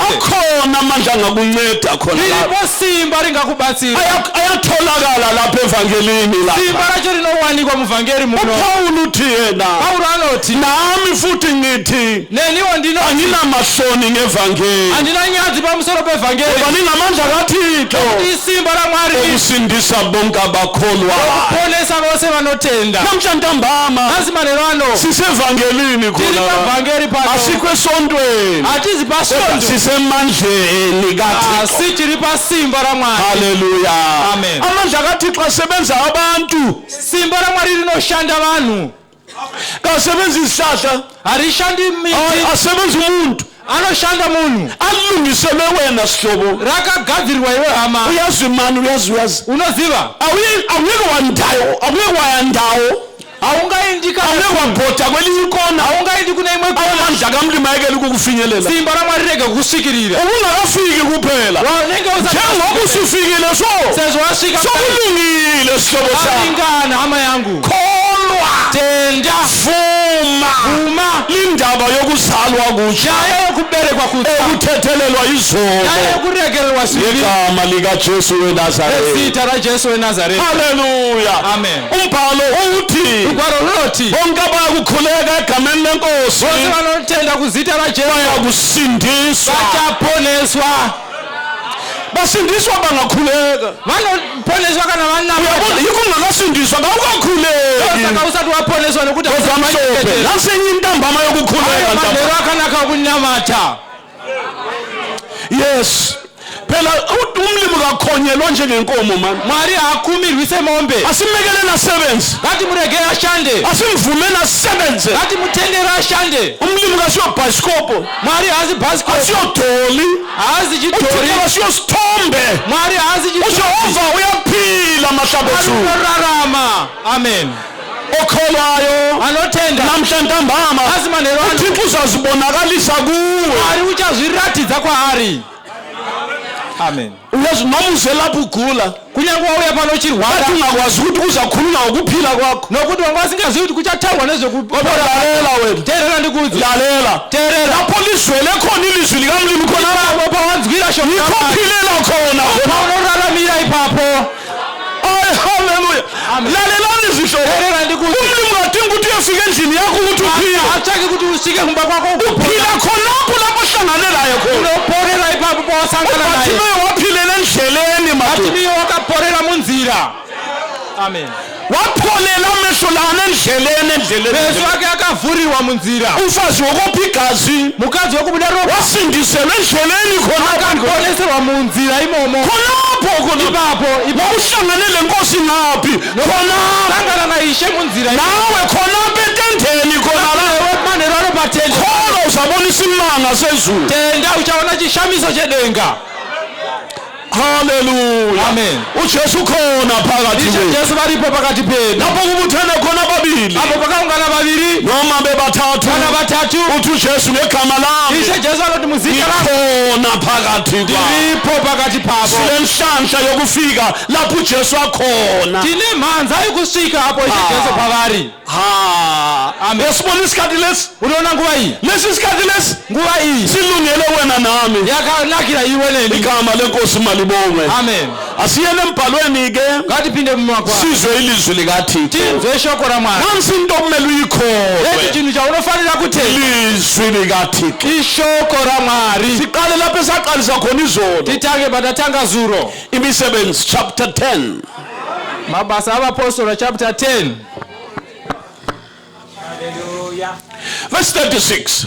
akhona amandla angakunceda khona lilipo simba ringakubatsira. ayatholakala lapha evangelini lapha. Simba racho rinowanikwa muvhangeri muno. uPaul uthi yena Paulo anoti nami futhi ngithi neniwo ndinoti anginamahloni ngevangeli. andina nyadzi pamusoro pevhangeri. Ngoba ningamandla kaThixo isimba raMwari ukusindisa bonke abakholwa. kuponesa vose vanotenda. Namhla ntambama asi manheru ano sisevangelini tiri khona. pavhangeri pano. Asikho esontweni. hatizi pasonto. Sisemandleni kaThixo. asi tiri pasimba raMwari. Hallelujah. Amen. Amandla kaThixo asebenza abantu. Simba raMwari rinoshanda vanhu. Kasebenza isihlahla. harishandi miti. Asebenza umuntu. anoshanda munhu. alungiselwe wena sihlobo. rakagadzirirwa iwe hama. Uyazi mani uyazi. unoziva. Awuyeke waya ndawo. haungaindika. Awuyeke wabhoda kwelinye ikona. haungaindi kuna imwe kona. amandla kamlima ayekela ukukufinyelela. simba raMwari rege kukusvikirira. Ungakafiki kuphela. wanenge Njengoba usufikile sezvo wasvika. sokulungile sihlobo sami. alingana hama yangu. Kholwa. tenda. Vuma. Indaba yokuzalwa kutsha. nyaya yokuberekwa kutsha. Ukuthethelelwa izono. nyaya yokuregererwa sivili. Igama likaJesu weNazaretha. ezita raJesu weNazaretha. Hallelujah. Amen. Umbhalo uthi ugwaro runoti bonke abayakukhuleka egameni lenkosi vose vanotenda kuzita raJesu bayakusindiswa. vachaponeswa. Basindiswa bangakhuleka. vanoponeswa kana Uyabona vanamata. yiko ungakaSindiswa ngawukakhuleki. saka usati waponeswa nekuti Kodwa mhlophe nasenye intambama yokukhuleka manheru ntambama. akanaka okunamata. Yes. Phela umlimi kakhonyelwa njengenkomo man. Mwari haakumirwi semombe. Asimekele nasebenze. ngati murege ashande. Asimvume nasebenze. ngati mutendere ashande. Umlimi kasiyo bhayisikobho. Mwari haazi bhasikoro. Asiyo doli. haazi chitori. uThixo kasiyo sithombe. Mwari haazi chitori. uJehova uyaphila mahlabezulu. arinorarama. amen. Okholwayo anotenda namhla ntambama asi manheru ano. uThixo uzazibonakalisa kuwe. Mwari uchazviratidza kwaari. amen. Uyazi noma uze lapho ugula kunyange wauya pano bathi uchirwara. ungakwazi ukuthi kuzakhulunywa ngokuphila kwakho. nokuti wanga wasingazivi kuti kuchataurwa Lalela wena. terera ndikudzi. Lalela. terera. Lapho lizwele khona ilizwi likamlimi khona lapho. pawanzwira Yikho shoko. philela khona. paunoraramira ipapo. Hallelujah. Amen. Lalelani izihlobo. terera ndikudzi. Umlimi ungadinga ukuthi uyefika endlini yakho ukuthi uphile. hatsvaki kuti usvike kumba kwako. Uphila khonapho lapho ohlangane naye khona. unoporera ipapo pawasangana naye. Ubathimeyo waphilela endleleni madoda. Batimiyo wakaporera munzira. amen. Wapholela amehlo lana endleleni. meso ake akavhuriwa munzira. Umfazi wokopha igazi mukadzi wokubuda ropa wasindiselwa endleleni khonapho. akaponeserwa munzira imomo. Khonapho ipapo wawuhlangane lenkosi ngaphi? Khonapho. sangana naishe munzira. Nawe khonapho entendeni khona la. manheru ano patenda. Khona uzabona isimanga sezulu. tenda uchaona chishamiso chedenga. Hallelujah. Amen. uJesu khona phakathi Ishe kwethu. Jesu balipo phakathi penu. Lapho kubuthene khona ababili Apho pakaungana babiri noma bebathathu kana bathathu. uthi uJesu ngegama lami Ishe Jesu alothi muzika la. khona phakathi kwabo. Lipo phakathi phabo. Silenhlanhla yokufika lapho uJesu akhona. Tine manzi ayikusika hapo ishe Jesu phakari. Amen. Yasibona isikhathi lesi. Unaona nguva iyi? Lesi isikhathi lesi Nguva iyi. silungele wena nami. Yakanakira iwe neni. Igama lenkosi malibongwe. Amen. Asiyele embhalweni ke Ngathi phinde mmakwa. sizwe ilizwi likaThixo. Tizwe ishoko la mwana. Nansi into okumele Lesi uyikholwe. chintu chaunofanira kutheni. Ilizwi likaThixo. Ishoko la Mwari. Siqale lapho esaqalisa khona izolo. Titange batatanga zuro. Imisebenzi chapter 10. Mabasa abaPostoli chapter 10. Verse 36.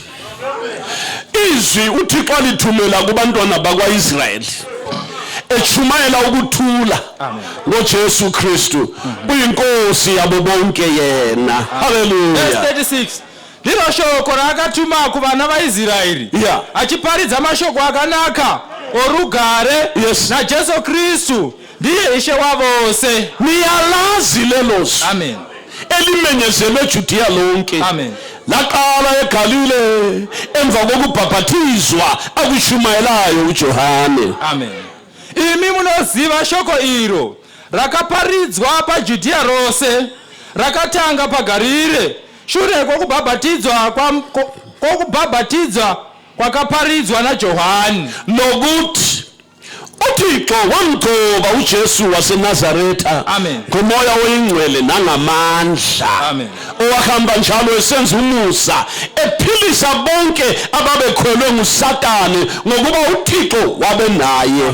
Izwi uThixo alithumela kubantwana bakwaIsrayeli echumayela ukuthula ngoJesu Kristu uyinkosi yabo bonke yena. Hallelujah. Verse 36. Lilo shoko rakathuma kuvana vaIsraeri. Yeah. Achiparidza mashoko akanaka orugare Yes. na Jesu Kristu ndiye ishe wavose. Niyalazi lelosi. Amen. Elimenyezelwe eJudiya lonke. Amen. Laqala eGalile emva kokubhabhathizwa akushumayelayo uJohane. Amen. Imi munoziva shoko iro rakaparidzwa paJudiya rose rakatanga paGalile shure kwokubhabhatidzwa kwakaparidzwa naJohani Nokuthi uThixo wamgcoba uJesu waseNazaretha Amen. ngomoya oyingcwele nangamandla. Amen. Owahamba njalo esenza umusa ephilisa bonke ababekholwe nguSatani ngokuba uThixo wabe naye.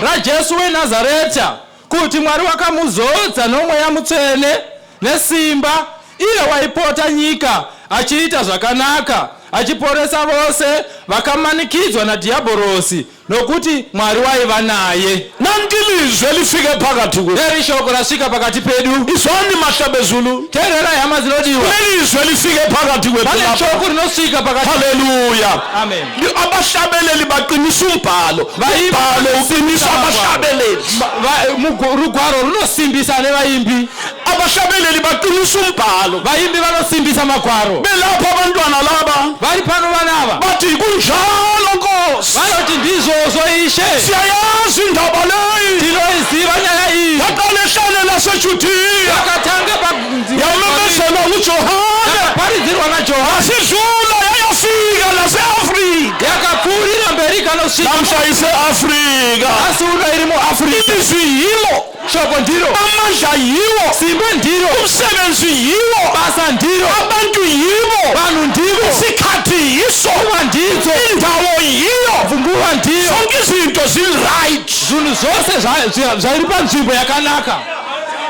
raJesu weNazaretha kuti Mwari wakamuzodza nomweya mutsvene nesimba iye waipota nyika achiita zvakanaka achiporesa vose vakamanikidzwa nadhiabhorosi nokuti Mwari waiva naye. Nandilizwe lifike phakathi kwethu. Leri shoko rasvika pakati pedu. Izwani mahlabezulu. Teererai hama dzinodiwa. Lelizwe lifike phakathi kwethu. Pane shoko rinosvika pakati. Hallelujah. Amen. Abahlabeleli baqinisa umbhalo. Umbhalo uqinisa abahlabeleli. Rugwaro runosimbisa nevaimbi. Abahlabeleli baqinisa umbhalo. Vaimbi vanosimbisa magwaro. Belapho abantwana laba. Vari pano vanava. Bathi kunjalo Nkosi. Vanoti ndizvozvo Ishe. Siyayazi indaba leyi. Tinoiziva nyaya iyi. Yaqala ehlane laseJudiya. Yakatanga yamemezela uJohane. yakaparidzirwa naJohani. Asidlula yayafika laseAfrika. Yakapfuurira mberi kanosvika. Namhla iseAfrika. Asi uno iri muAfrika. Ilizwi yilo. Shoko ndiro. Amandla yiwo. Simba ndiro. Umsebenzi yiwo. Basa ndiro. Abantu yibo. Vanhu ndivo. Isikhathi yiso. Nguva ndidzo. Indawo yiyo. Nguva ndiyo. Zonke izinto ziri-right. Zvinhu zvose zvairi panzvimbo yakanaka.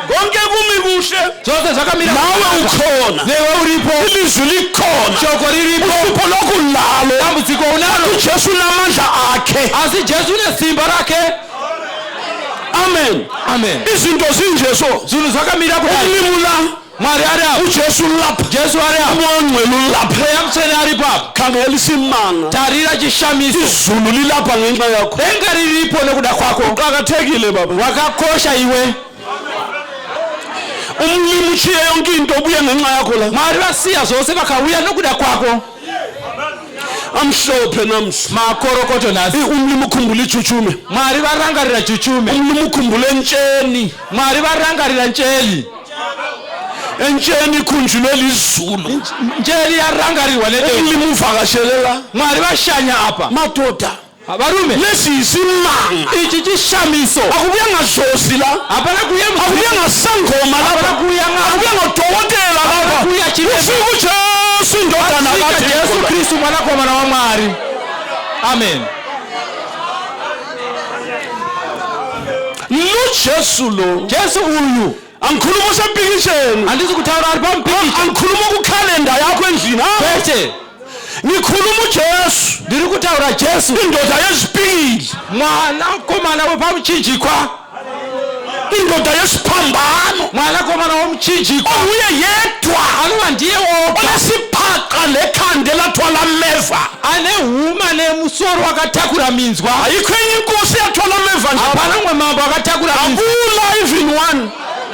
Konke kumi kuhle. Zvose zvakamira Nawe ukhona. newe uripo. Ilizwi likhona. Shoko riripo. Uhlupho lokulalo. Dambudziko unalo. uJesu unamandla akhe. Asi Jesu unesimba rake. Amen. Amen. Izinto zinjeso. Zvinhu zvakamira kudai. Ulimu la. Mwari ari apo. uJesu lapha. Jesu ari apo. Umongcwele ulapha. Mweya mutsvene ari papo. Khangela isimanga. Tarira chishamiso. Izulu lilapha ngenxa yakho. Denga riripo nekuda kwako. Uqakathekile baba. Wakakosha iwe. Umlimi uchiye yonke into ubuye ngenxa yakho la. Mwari vasiya zvose vakauya nokuda kwako. Amhlophe namhla. Makorokoto nasi. Umlimi ukhumbula ijujume. Mwari varangarira jujume. Umlimi ukhumbula entsheni. Mwari varangarira ntsheli. Entsheni ikhunjulwe lizulu. Ntsheli yarangarirwa nedemba. Umlimi uvakashelela. Mwari vashanya apa. Madoda. Varume. Lesi yisimanga. Ichi chishamiso. Akubuya ngadlozi la. Hapana kuya Akubuya ngasangoma la. Hapana kuya Akubuya ngodokotela Hapana lapha. kuya chiremba. Ufika uJesu indodana Asika kaThixo. Jesu Kristu mwanakomana wa Mwari. Amen. Jesu lo. Jesu uyu. Angikhuluma usempikisheni. Andisi kutaura ari pampikisho. Angikhuluma kukhalenda yakho endlini. Pete. Ngikhuluma uJesu. Ndiri kutaura Jesu. Indoda yezipikili. Mwanakomana wepamuchinjikwa. indoda yesiphambano mwanakomana womchinjiko onguye yedwa anoba ndiye woga onesiphaqa lekhanda elathwala meva ane huma nemusoro wakatakura minzwa ayikho enye inkosi yathwala meva nje hapana mwe mambo akatakura minzwa akula even one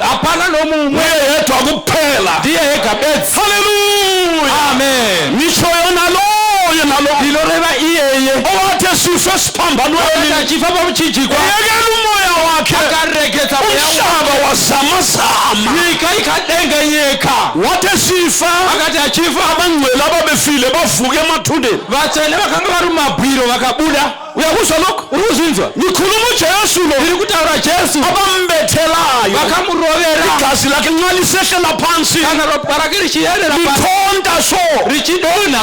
hapana nomumwe nguye yedwa kuphela ndiye yega bedzi haleluya amen nisho yona loyo nalo ndiloreva iyeye owathi esifo esiphambanweni achifa pamchinjikwa yekela umoya wakhe akaregeza umhlaba wazamazama nyika ikadengenyeka wathi esifa akati achifa abangcwele ababefile bavuka emathuneni vatsvene vakanga vari mumabhiro vakabuda uyakuzwa lokho uri kuzvinzwa ngikhuluma ujesu lo ndiri kutaura jesu abambethelayo vakamurovera igazi lakhe nxa lisehlela phansi kana ropa rake richiyerera lithonta so richidonha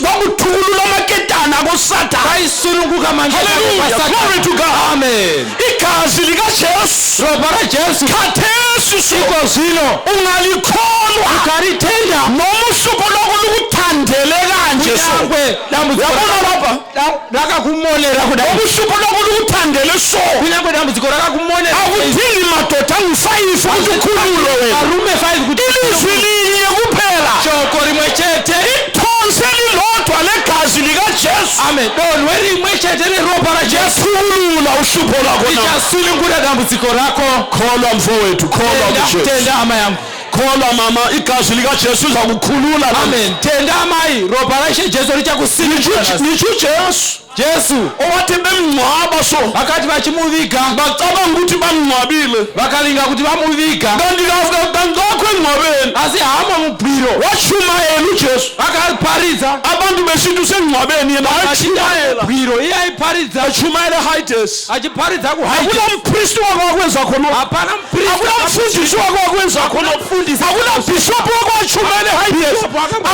kwakuthulula amaketana kosathane vaisununguka Hallelujah. Glory to God. amen igazi likajesu ropa rajesu khathesi so iko zvino ungalikholwa ukaritenda noma usuku lwakho lukuthandele kanje so kunyangwe dambudziko yabona lapha rakakumonera kudai noma usuku lwakho lukuthandele so kunyangwe dambudziko rakakumonera akudingi madoda angu-5 ukuthi ukhululo wena varume 5 kuti ilizwi linye kuphela shoko rimwe chete ithonse lilodwa legazi likajesu amen donwe rimwe chete neropa rajesu yakhulula uhlupho lwakho na ichasulungura dambudziko rako kholwa mfowethu kholwa kujesu tenda ama yangu kholwa mama igazi likajesu liza kukhulula amen tenda amai ropa rashe jesu richakusimudzira nitsho ujesu jesu owathi bemngcwaba so vakati vachimuviga bacabanga ukuthi bamngcwabile vakalinga kuti vamuviga kanti ngakho engcwabeni asi hama mubhiro washumayela ujesu akaparidza abantu besithi usengcwabeni yena washumayela bhiro iye aiparidza ashumayela hides achiparidza akula mpristi wako wakwenza khona hapana akula mfundisi wako wakwenza khona akula bishop wako washumayela hides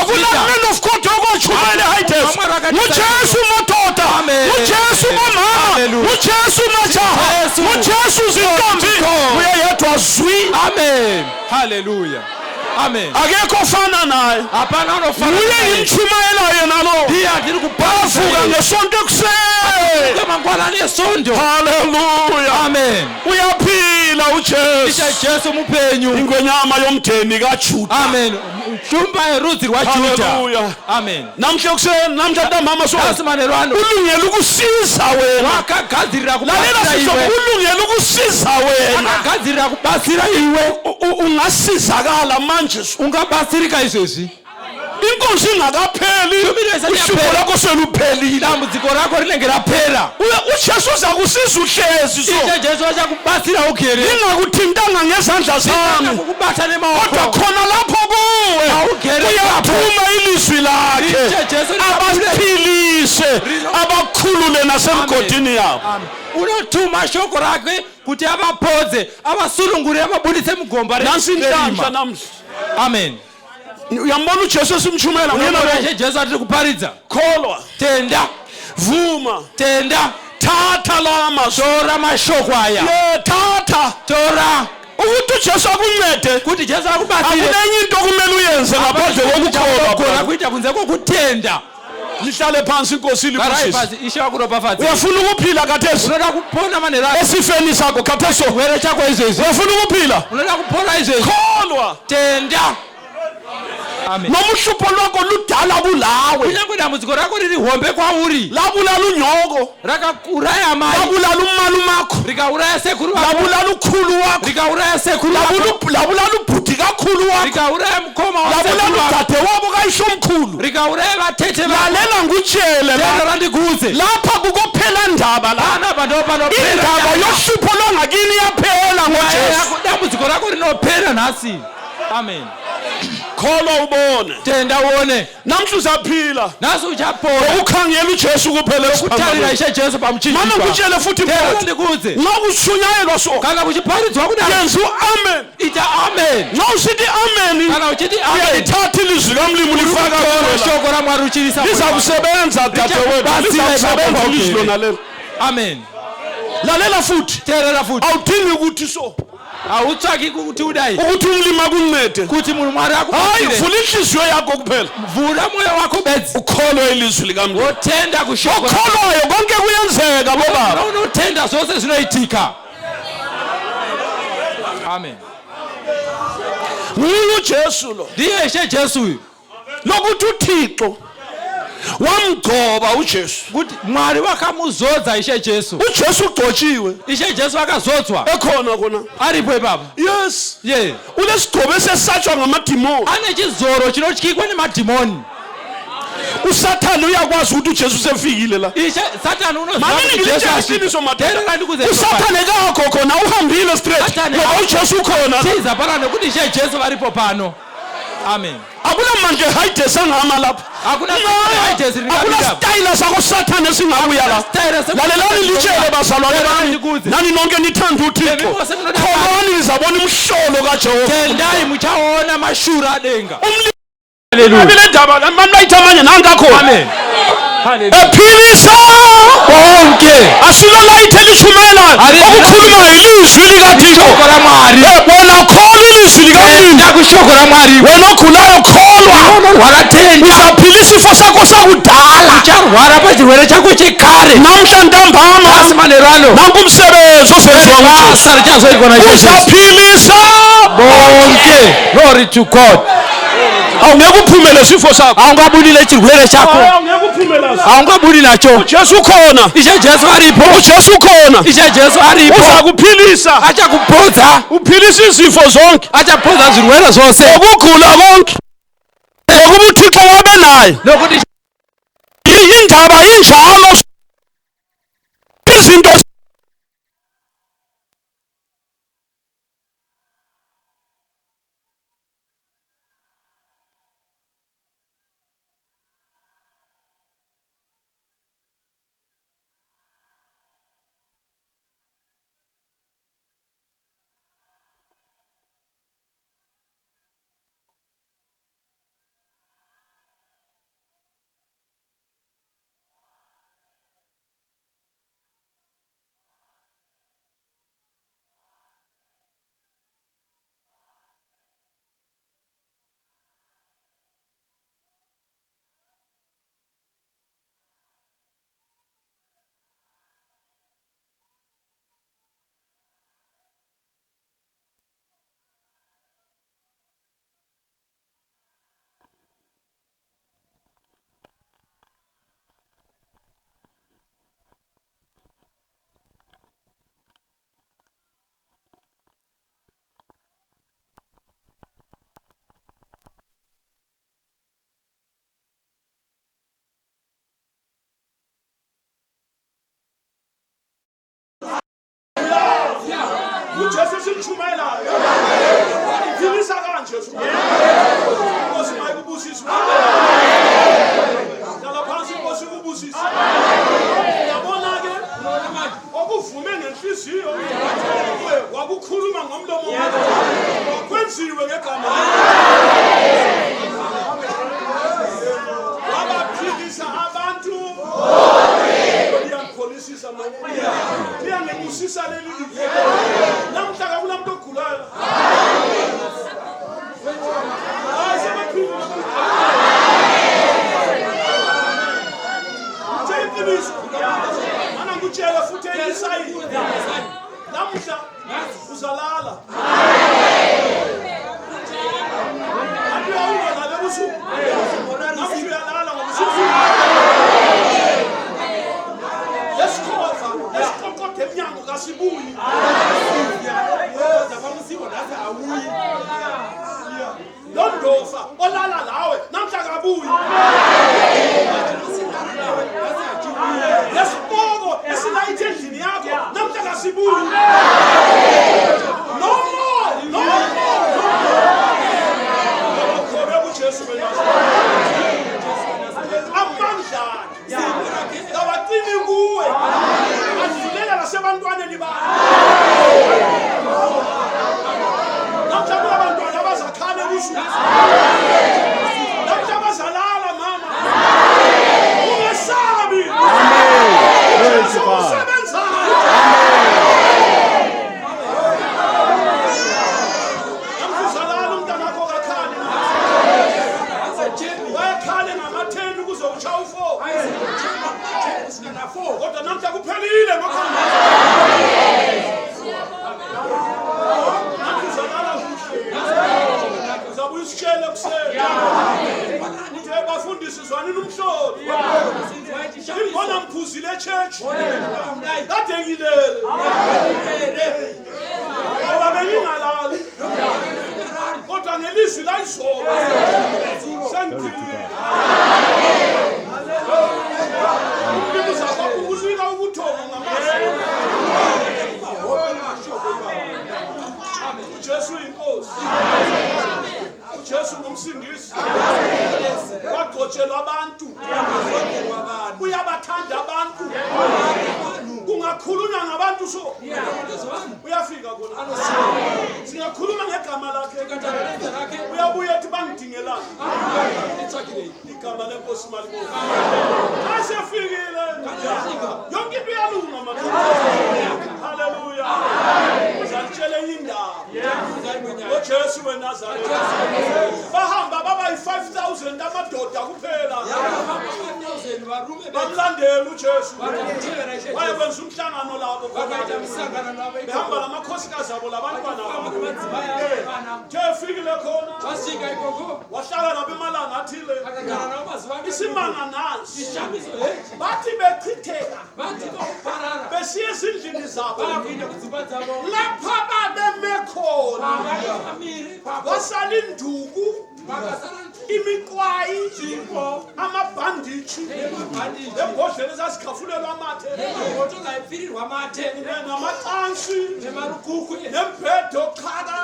akula man of God wako washumayela hides ujesu madoda ujesu mamama ujesu majaha ujesu zintombi uye yedwa zwi amen haleluya amen akekho ofana naye hapana unofana uye ngimshumayela yena lo ndiye ndiri bavuka kupavuka ngesonto ekuseni mangwanani esondo haleluya amen uyaphila ujesu isha jesu mupenyu ingwenyama yomndeni kajuda amen shumba yerudzi rwajuda haleluya amen namhla ekuseni namhla ntambama so asimanerwano ulungele ukusiza wena wakagadzirira lalela kubatsira sisho iwe ulungele ukusiza wena akagadzirira kubatsira iwe ungasizakala manje ungabatsirika izvezvi inkosi ingakapheli uhlupho lakho seluphelile dambudziko rako rinenge rapera ujesu uza kusiza uhlezi so ishe jesu achakubatsira ugere ingakuthintanga ngezandla zami akakubata kodwa nemaoko khona lapho kuwe awugere uyaphuma ilizwi lakhe ishe jesu abaphilise abakhulule nasemgodini yabo unothuma shoko rake kuti avapodze avasulungure avabudise mugomba nansi inhlanhla namhla amen uyambona ujesu esimchumela unoashe jesu atiri kuparidza kholwa tenda vuma tenda thatha la mazwi tora mashoko aya thatha tora ukuthi ujesu akuncede kuti jesu akubatsire akunenye into kumele uyenze ngaphandle kokukholwa kona kuita kunze kokutenda lihlale phansi inkosi iliphusise ishe wakuropafadza uyafuna ukuphila kathesi unoda kupona manera esifeni sakho katheso chirwere chako izvezvi uyafuna ukuphila unoda kupona izvezvi kholwa tenda amen noma uhlupho lwakho ludala kulawe kunyange dambudziko rako riri hombe kwauri labulala unyoko rakauraya mai labulala umalumakho rikauraya sekuru wako labulala ukhulu wakho rikauraya sekuru wako labulala ubhuti kakhulu wakho rikauraya mkhoma labulala wasekuru wako udade wabo kayisho omkhulu rikauraya vatete lalela ngutshele tenda randikuze lapha kukophela ndaba la panapa ndo indaba panopera yohlupho lwangakini yaphela ngojesu dambudziko rako rinopera nhasi amen kholwa ubone tenda uone namhla uzaphila nhasi uchapona ukukhangela ujesu kuphela kutarira ishe jesu pamuchinjikwa mama ngutshele futhi tenda mfowethu randikuze nxa kushunyayelwa so kana kuchiparidzwa kudai yenza u-amen ita amen nxa usithi amen kana uchiti amen uyalithatha ilizwi kamlimu lifaka kuwena shoko ramwari uchirisa liza kusebenza dadewethu liza kusebenza ilizwi lona lelo amen lalela futhi terera futhi awudingi ukuthi so awutsvaki kuti udai ukuthi umlimi akuncede kuti munhu mwari hayi akubatsire vula inhliziyo yakho kuphela vula moyo wako bedzi ukholwe ilizwi likamlimu wotenda kushoko okholwayo konke kuyenzeka bobaba unotenda zvose zvinoitika Amen. Nguye uJesu lo. Ndiye ishe Jesu. Lokuthi uThixo wamgcoba uJesu. Ukuthi Mwari wakamuzodza ishe Jesu. uJesu ugcotshiwe. Ishe Jesu akazodzwa. Ekhona kona. Aripo baba. Yes. Yeah. Ulesigcobo esesatshwa ngamadimoni. Ane chizoro chinotyikwa nemadimoni. uSathane uyakwazi ukuthi uJesu sefikile la. Ishe Satan unoziva Manje ngilitshela iqiniso madela. uSathane kakho khona uhambile straight. Ngoba uJesu ukhona. Siza phana nokuthi ishe Jesu varipo pano. Amen. Akuna manje hide sangama lapha. Akuna style sakho Sathane singabuya la. Lalelani litshele bazalwane bami. Nani nonke nithanda uThixo. Khona nizabona umhlolo kaJehova. Tendai muchaona mashura adenga. Hallelujah. Abile ndaba mamlayitha manje nangakhona. Amen. Hallelujah. Ephilisa bonke. Asilo layithe lishumela. Okukhuluma ilizwi likaThixo. Wena khona ilizwi likaThixo. Nakushokora Mwari. Wena ogulayo kholwa. Wakathenda. Uzaphilisa ifo sakho sakudala. Ucharwara pachirwere chako chekare. Namhla ntambama. Asimanerano. Nanku umsebenzi osenziwa nguJesu. Uzaphilisa bonke. Glory to God. Awungeke uphumele isifo sakho. Awungabulile chirwere chako. Awungeke uphumele. Awungabuli nacho. uJesu khona. Ishe Jesu aripo. uJesu khona. Ishe Jesu aripo. Uzakuphilisa. Acha kuphodza. Uphilisa izifo zonke. Acha kuphodza zirwere zose. Ukugula konke. Ngokuba uThixo wabe naye. Lokuthi indaba injalo. Izinto uJesu simchumela. Philisa kanje Jesu. Nkosi mayikubusiswe. Dala phansi Nkosi kubusiswe. Yabona ke okuvume ngenhliziyo wakukhuluma ngomlomo wakho. Kwenziwe ngegama wabaphilisa abantu. Liyakholisisa manje. Liyangibusisa leli lizwi. Namhla kakunamuntu ogulayo. Mana ngutshela futhi elisayini. Namhla uzalala. Abiya ungala lebusuku. Namhla uyalala ngobusuku. Esiqoqode emnyango kasibuyi. Londofa olala lawe namhla kabuyi. Lesiboko esilayithe endlini yakho namhla kasibuyi. No more. Khona kuJesu wena. Amandla. Awatini kuwe. Asilela nasebantwaneni bakho. Namhla abantwana abazakhane kusuku. Namhla bazalala mama. Ungesabi. Praise God. Namhla umntana wakho kakhali. Wayekhale ngamatheni ukuze utsha u4. Kodwa namhla kuphelile ngokhamba. Uzabuya usitshele kuseni. Uthe bafundisi zwanini umhloli. Imbona mphuzile echurch. Kade ngilele. Ngoba bengingalali. Kodwa ngelizwi la izolo. Sengiphilile. Ngizaba ukunika ubuthongo ngamazwi. uJesu inkosi. uJesu ngumsindisi. Wagcotshelwa abantu. Uyabathanda abantu. Kungakhulunywa ngabantu so. Uyafika khona. Singakhuluma ngegama lakhe. Uyabuya ethi bangidingelana. Igama lenkosi malibonga. Asefikile. Yonke into iyalunga manje. Haleluya. Uzalitshela indaba. uJesu weNazaretha. Bahamba baba yi-5,000 amadoda kuphela. Bamlandela uJesu. Wayekwenza umhlangano labo. Behamba lamakhosikazi abo labantwana babo. Efikile khona. Wahlala nabo emalanga athile. Isimanga nansi. Bathi bechitheka. Besiya ezindlini zabo. Lapha babeme khona. Wasala induku. Imiqwayi, amabhandishi, lembodlela ezazikhafulelwa amathe, namatansi, nembhede oqhaka,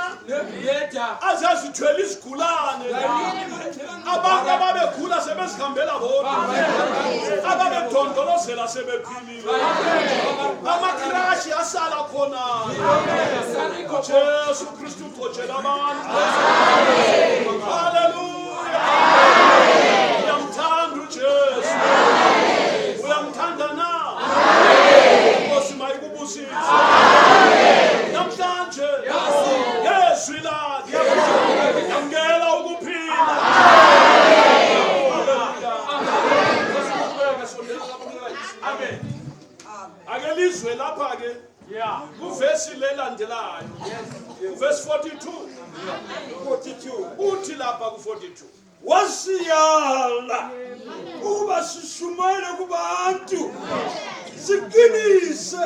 azazithwela izigulane. Abantu ababegula sebezihambela bodwa, ababedondolozela sebephilile. Amakrashi asala khona. uJesu Kristu ugcotshela abantu. Hallelujah. Uyamthanda uJesu. Uyamthanda na. Inkosi mayikubusise. Namhlanje yezwi lakhe yamkela ukuphila. Amen. Akelizwe lapha ke. Kuvesi lelandelayo. Verse 42. Uthi lapha ku42. Wasiyala uba sishumayele kubantu siqinise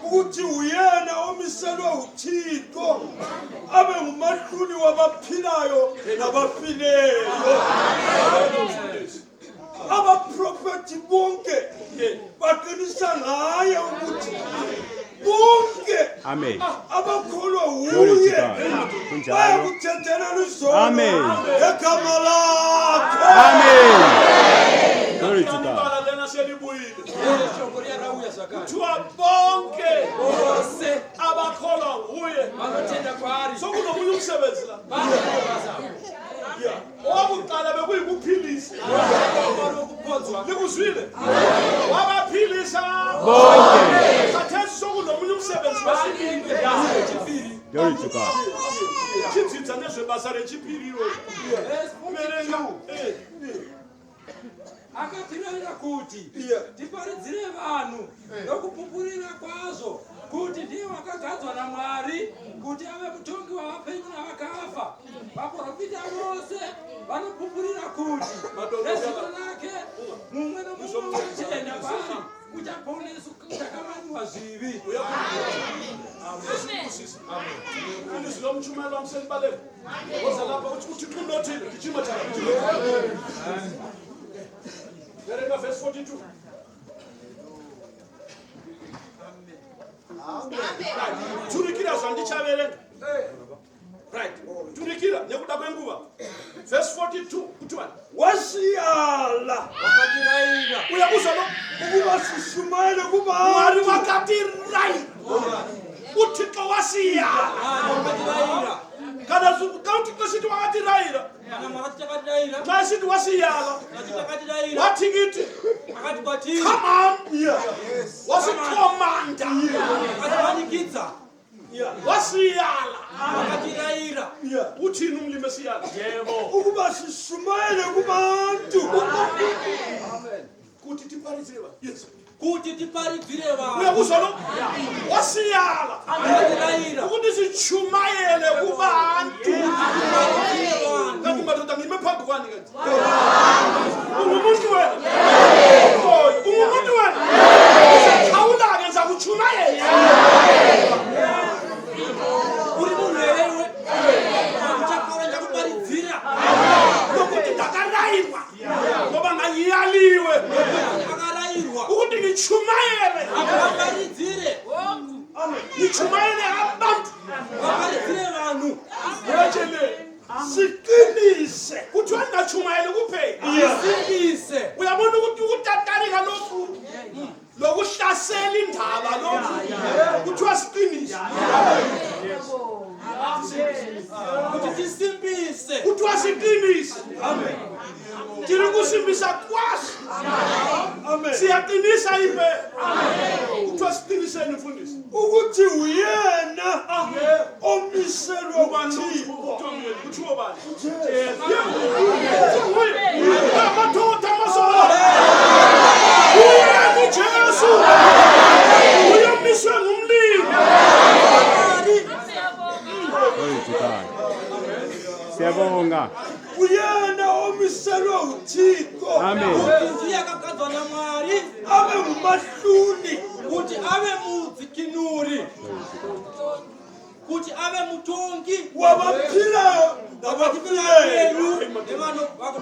ukuthi uyena omiselwe uThixo abe ngumahluli wabaphilayo nabafileyo. Abaprofeti bonke baqinisa ngaye ukuthi bonke abakholwa uye bayakuthethela izolo egama lakhe. Glory to God. Kuthiwa bonke abakholwa nguye. Sokunomunye umsebenzi la. Owakuqala bekuyikuphilisa. Likuzwile? Wabaphilisa bonke. Khathesi sokunomunye umsebenzi wesibili. Glory to God. Chitsitsa nezvebasa rechipiriwo. Akatirayira kuti tiparidzire vanhu nokupupurira kwazvo kuti ndiye wakagadzwa naMwari kuti ave mutongi wavapenyu navakafa. Vaprofita vose vanopupurira kuti nezita rake mumwe nomumwe wachena vari uchaponeswa uchakamaniwa zvivi. Ndizilomchumela wamsenbaleni. Woza lapha uthi kundothile gijima thana. Verse 42. Turikira zvandichavere. Right. Turikira nekuda kwenguva. Verse 42 kuti wani. Wasiyala Uyakuzwa no? ukuba sishumayele kubantu. Mwari wakatirayira. uThixo wasiyala. Kana uThixo sithi wakatirayira. Xa sithi wasiyala. Wathi kithi. Come on. Wasikhomanda. Wasiyala. Uthini umlimi esiyala? Ukuba sishumayele kubantu. Amen. Kuti tiparidzire. Yes. Kuti tiparidzire vanhu. Uyakuzwa no? Wasiyala. Akatirayira. Ukuthi sichumayele kubantu. umsebenzi ungumuntu wena ungumuntu wena awulake ngizakuchumayela uri munhu here iwe uchakora ndakubaridzira nokuti ndakarayirwa ngoba ngayiyaliwe akarayirwa ukuthi ngichumayele akabaridzire ngichumayele abantu abaridzire vanhu wetshele siqinise kuthi wangachumayeli kuphela siqinise uyabona ukuthi ukutatarika lokhu lokuhlasela indaba lokhu kuthiwa siqinise ukuthi sisimbise kuthiwa siqinise amen tiri kusimbisa kwashi amen siyaqinisa ipe amen kuthiwa siqiniseni mfundisi ukuthi uyena omiselwe kwaThixo kuthiwa bani amadoda amasola uyena uJesu uyomiswe ngumlilo siyabonga uyena omiselwe uThixo amen ukuthi yakakadzwa naMari abe ngumahluli ukuthi abe mudzikinuri kuti abe mutongi wabaphilayo nabaphilayo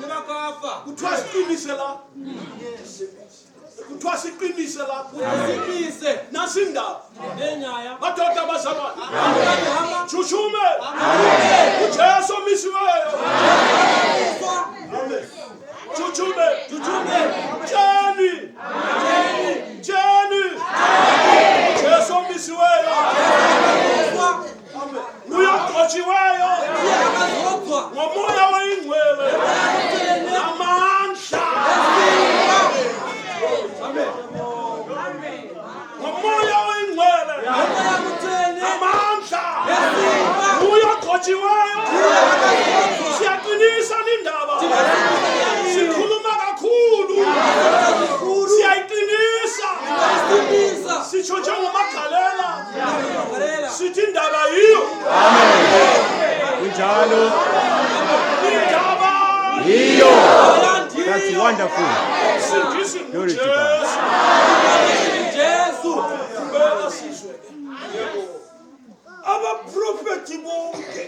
nevakafa kuthiwa siqinise la kuthiwa siqinise la siqinise nasindaba nenyaya madoda abazalwane shushume uJesu omisiweyo shushume jeni uJesu omisiweyo uyaqotshiweyo ngomoya oyingcwele namandla ngomoya oyingcwele namandla uyaqotshiweyo siyaqinisa lindaba sikhuluma kakhulu siyayiqinisa sitsho njengomagalela sithi indaba yiyo kunjalo indaba yiyo that's wonderful singisi glory to God Jesu kubela sizwe abaprofeti bonke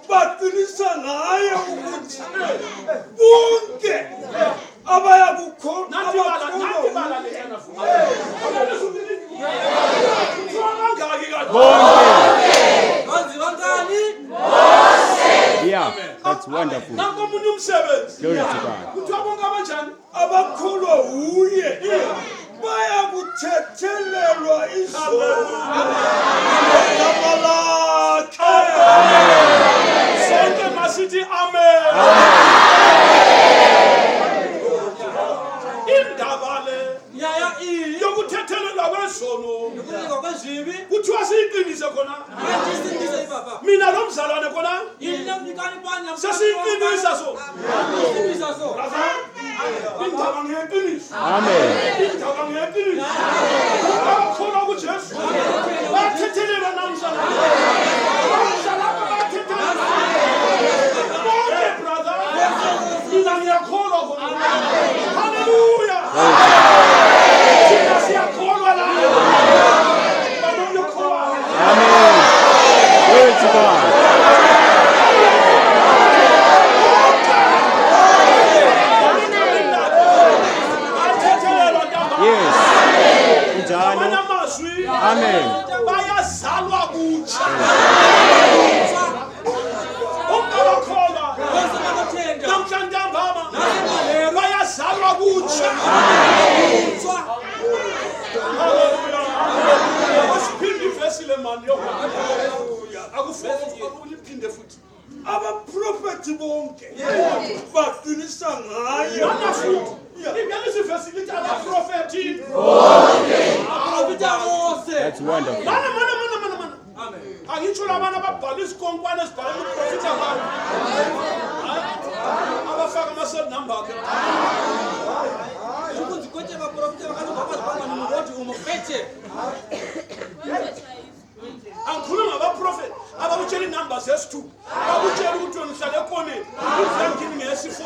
baqinisa ngaye ukuthi bonke abaya kukhona abakholwa lena yeah that's wonderful nakomunye umsebenzi glory to God kuthiwa bonke abanjani abakholwa uye baya kuthethelelwa izono sonke masithi amen indaba le yokuthethelelwa kwezono kuthiwa siyiqinise khona mina lo mzalwane khona sesiyiqinisa so indaba ngeqiniso amen indaba ngeqiniso abakholwa kuJesu bathethelelwa namhlanje bonke brother mina ngiyakholwa khona haleluya thina siyakholwa la amen glory to God yes kunjalo amen bayazalwa kutsha ungabakholwa namhlanje ntambama bayazalwa kutsha asiphinde ivesi le mani akufanele uliphinde futhi abaprofeti bonke baqinisa ngaye ibyalisivesi lithi abaprofeti that's wonderful mana angitsho labana ababhala izikonkwane ezibhala ukuprofitha ngayo abafaka ama-cell number akhe ukunzikotshe baprofitha bakathi babazibamba nomrodi umuphethe angikhuluma ngabaprofeti abakutshela inumber zesi-2 bakutshela ukuthi wena uhlala ekoneni uzangini ngesi-4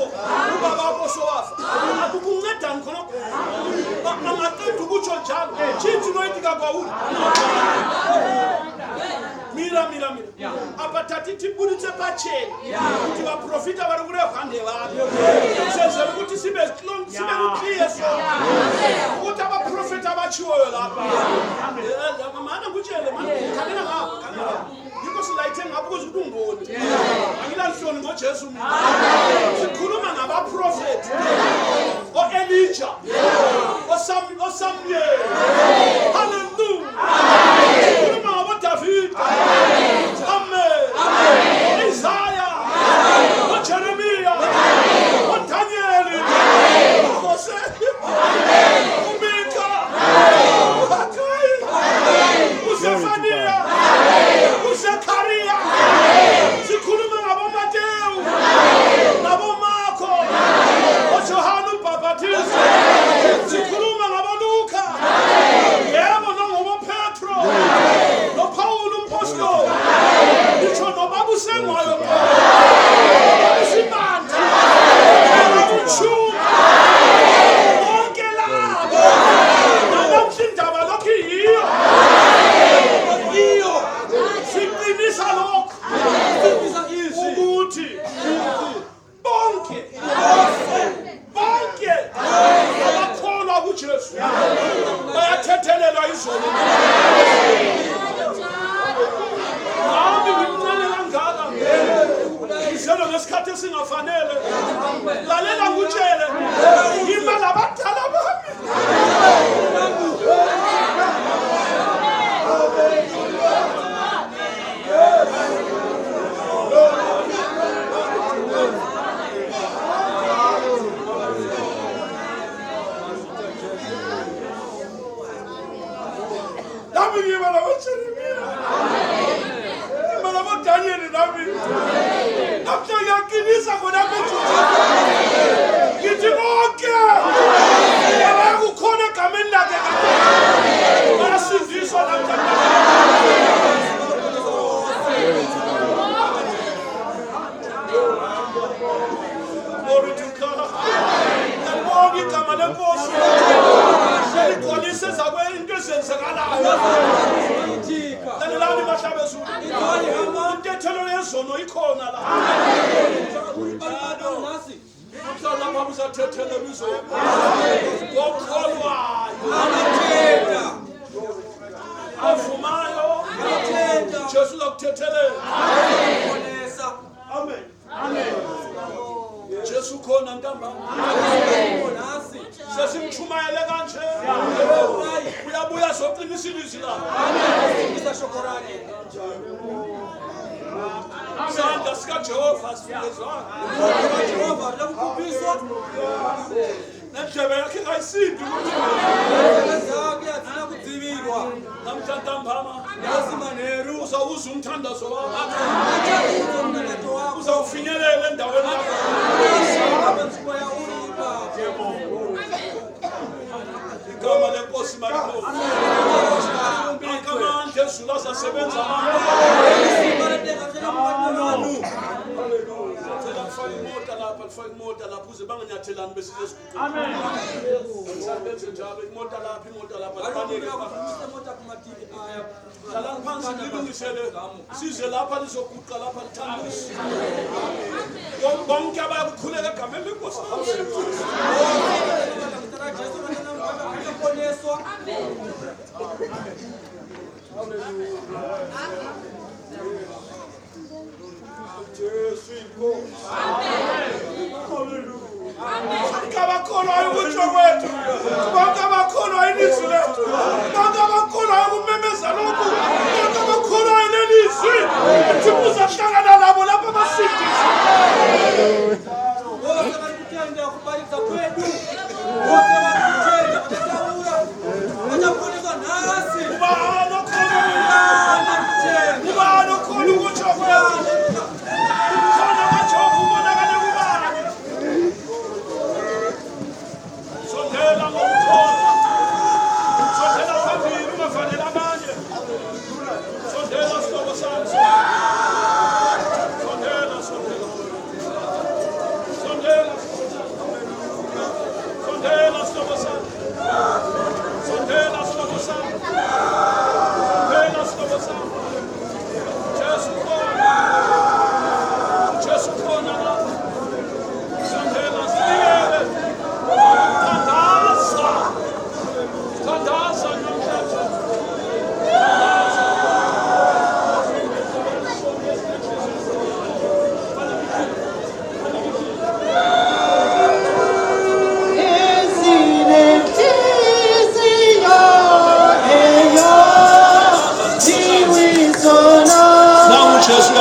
Afrika kwauli. Mira. Apa tati tibuditse pacheni. Kuti vaprofita vari kure hande vavo. Sezvo kuti sibe clear so. Kuti vaprofita vachiwoyo lapha. Mana kuchele mana kanena ngapha. Yiko silayithe ngapha ukuze ukuthi ungibone. Angilanhloni ngoJesu mina. Sikhuluma ngabaprofeti. O-Elijah. O-Samuel. Hallelujah. Sikhuluma ngabo-David. Amen. Isaiah. O-Jeremiah. O-Daniel. O-Hosea. U-Mika. U-Haggai. U-Zephaniah. U-Zechariah. Sikhuluma ngabo-Mateyu. Nabo-Marko. O-Johana uMbhaphathizi. Sikhuluma ngabo-Luka. Yebo nangobo-Petro. No-Paul umpostoli. Ngitsho nobaba uSengwayo. Nobaba uSimandla. Nobaba uShuma. Bonke labo. Nalamhla indaba lokhu yiyo. Siqinisa lokhu. Ukuthi bonke abakholwa kuJesu bayathethelelwa izolo. Nami ngimncane kangaka. Ngizelo ngesikhathi esingafanele. Lalela ngutshele. Yima labadala bami. Nami ngima laboJeremiah. Ngima laboDaniel nami. Namhla ngiyaqinisa khona beJuda. Ngithi bonke abakukhona egameni lakhe bayasindiswa namhlanje. Glory to God. Ngiyabonga igama lenkosi. Seligcwalise zakwe into ezenzekalayo. Lalelani bahlaba ezulu. Intethelo yezono ikhona la. Mhlawumbe lapha kuzathethela ibizo. Ngokholwayo. Avumayo. Jesu uzakuthethelela. Amen. Jesu khona ntamba. Sesimchumayele kanje. Uyabuya soqinisa ilizwi la. Sandla sikaJehova sivezwa. Jehova lokubizwa. Nendlebe yakhe ayisindi ukuthi. Kuyathina kudzibilwa. Namhlanje yasimaneru uzawuza umthandazo wakho. Uzawufinyelela endaweni yakho. Igama lenkosi malikho. Akamandla ezulu azasebenza amandla. Fake imota lapho uze banganyathelani besize esiguqweni. Amen. Ngisabenze njalo imota lapha fanele imota kumatiki aya. Dlala phansi ngilungisele size lapha lizoguqa lapha lithandise. Bonke abakukhuleka egameni lenkosi. Jesu inkosi. Hallelujah. Bonke abakholwayo ukuthi kwethu. Bonke abakholwayo ilizwi lethu. Bonke abakholwayo ukumemeza lokhu. Bonke abakholwayo lelizwi. Ukuthi uzahlangana nabo lapha basindiswe. Wose bakuthanda ukubalisa kwethu. Wose bakuthanda ukutawula. Wajabulisa nasi. Uba lokho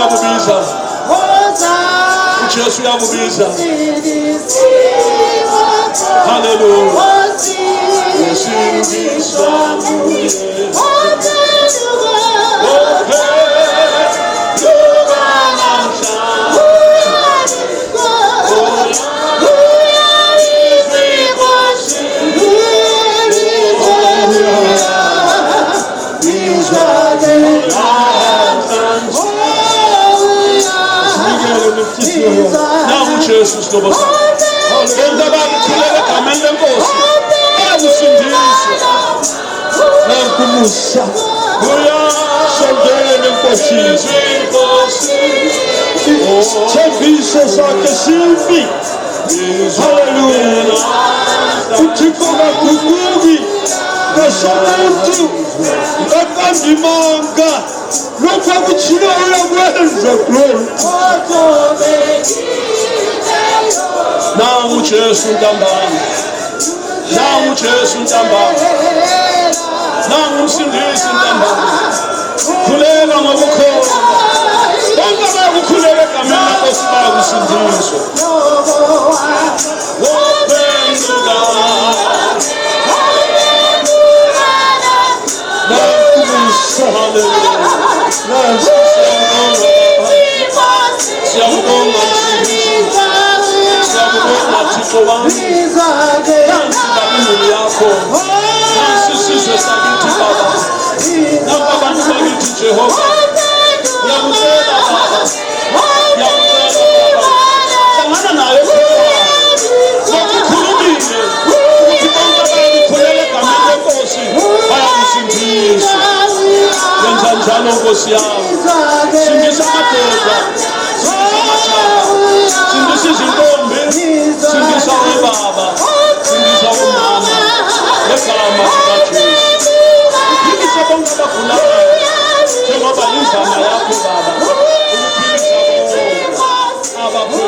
uyakubiza uJesu uyakubiza haleluya usindisa Now Jesus lobo Enda bakukhuleka egameni lenkosi ayusindisa nakumusa uyasondele enkosi thembiso sakhe simbi haleluya uthixo kaguquki kasomuntu kakandimanga lokhu akuthina uyakwenza glory nangu Jesu ntambama nangu Jesu ntambama nangu umsindisi ntambama khuleka ngokukholwa bonke bayakukhuleka egameni lenkosi bayakusindiswa wophenduka nakumusa haleluya siyabonga Thixo wami nansi babini yakho nansi sizwe sakithi baba nabo abantu bakithi Jehova ngiyakucela baba hlangana naye ngokukhulumile ukuthi bonke abayakukhulela egameni lenkosi bayakusindiswa yenza njalo nkosi yami sindisa amadoda sindisa izintombi sindisa obaba sindisa omama ngegama likaJesu uphilise bonke abagulayo njengoba indlama yakho baba ukuphilisa bonke abagulayo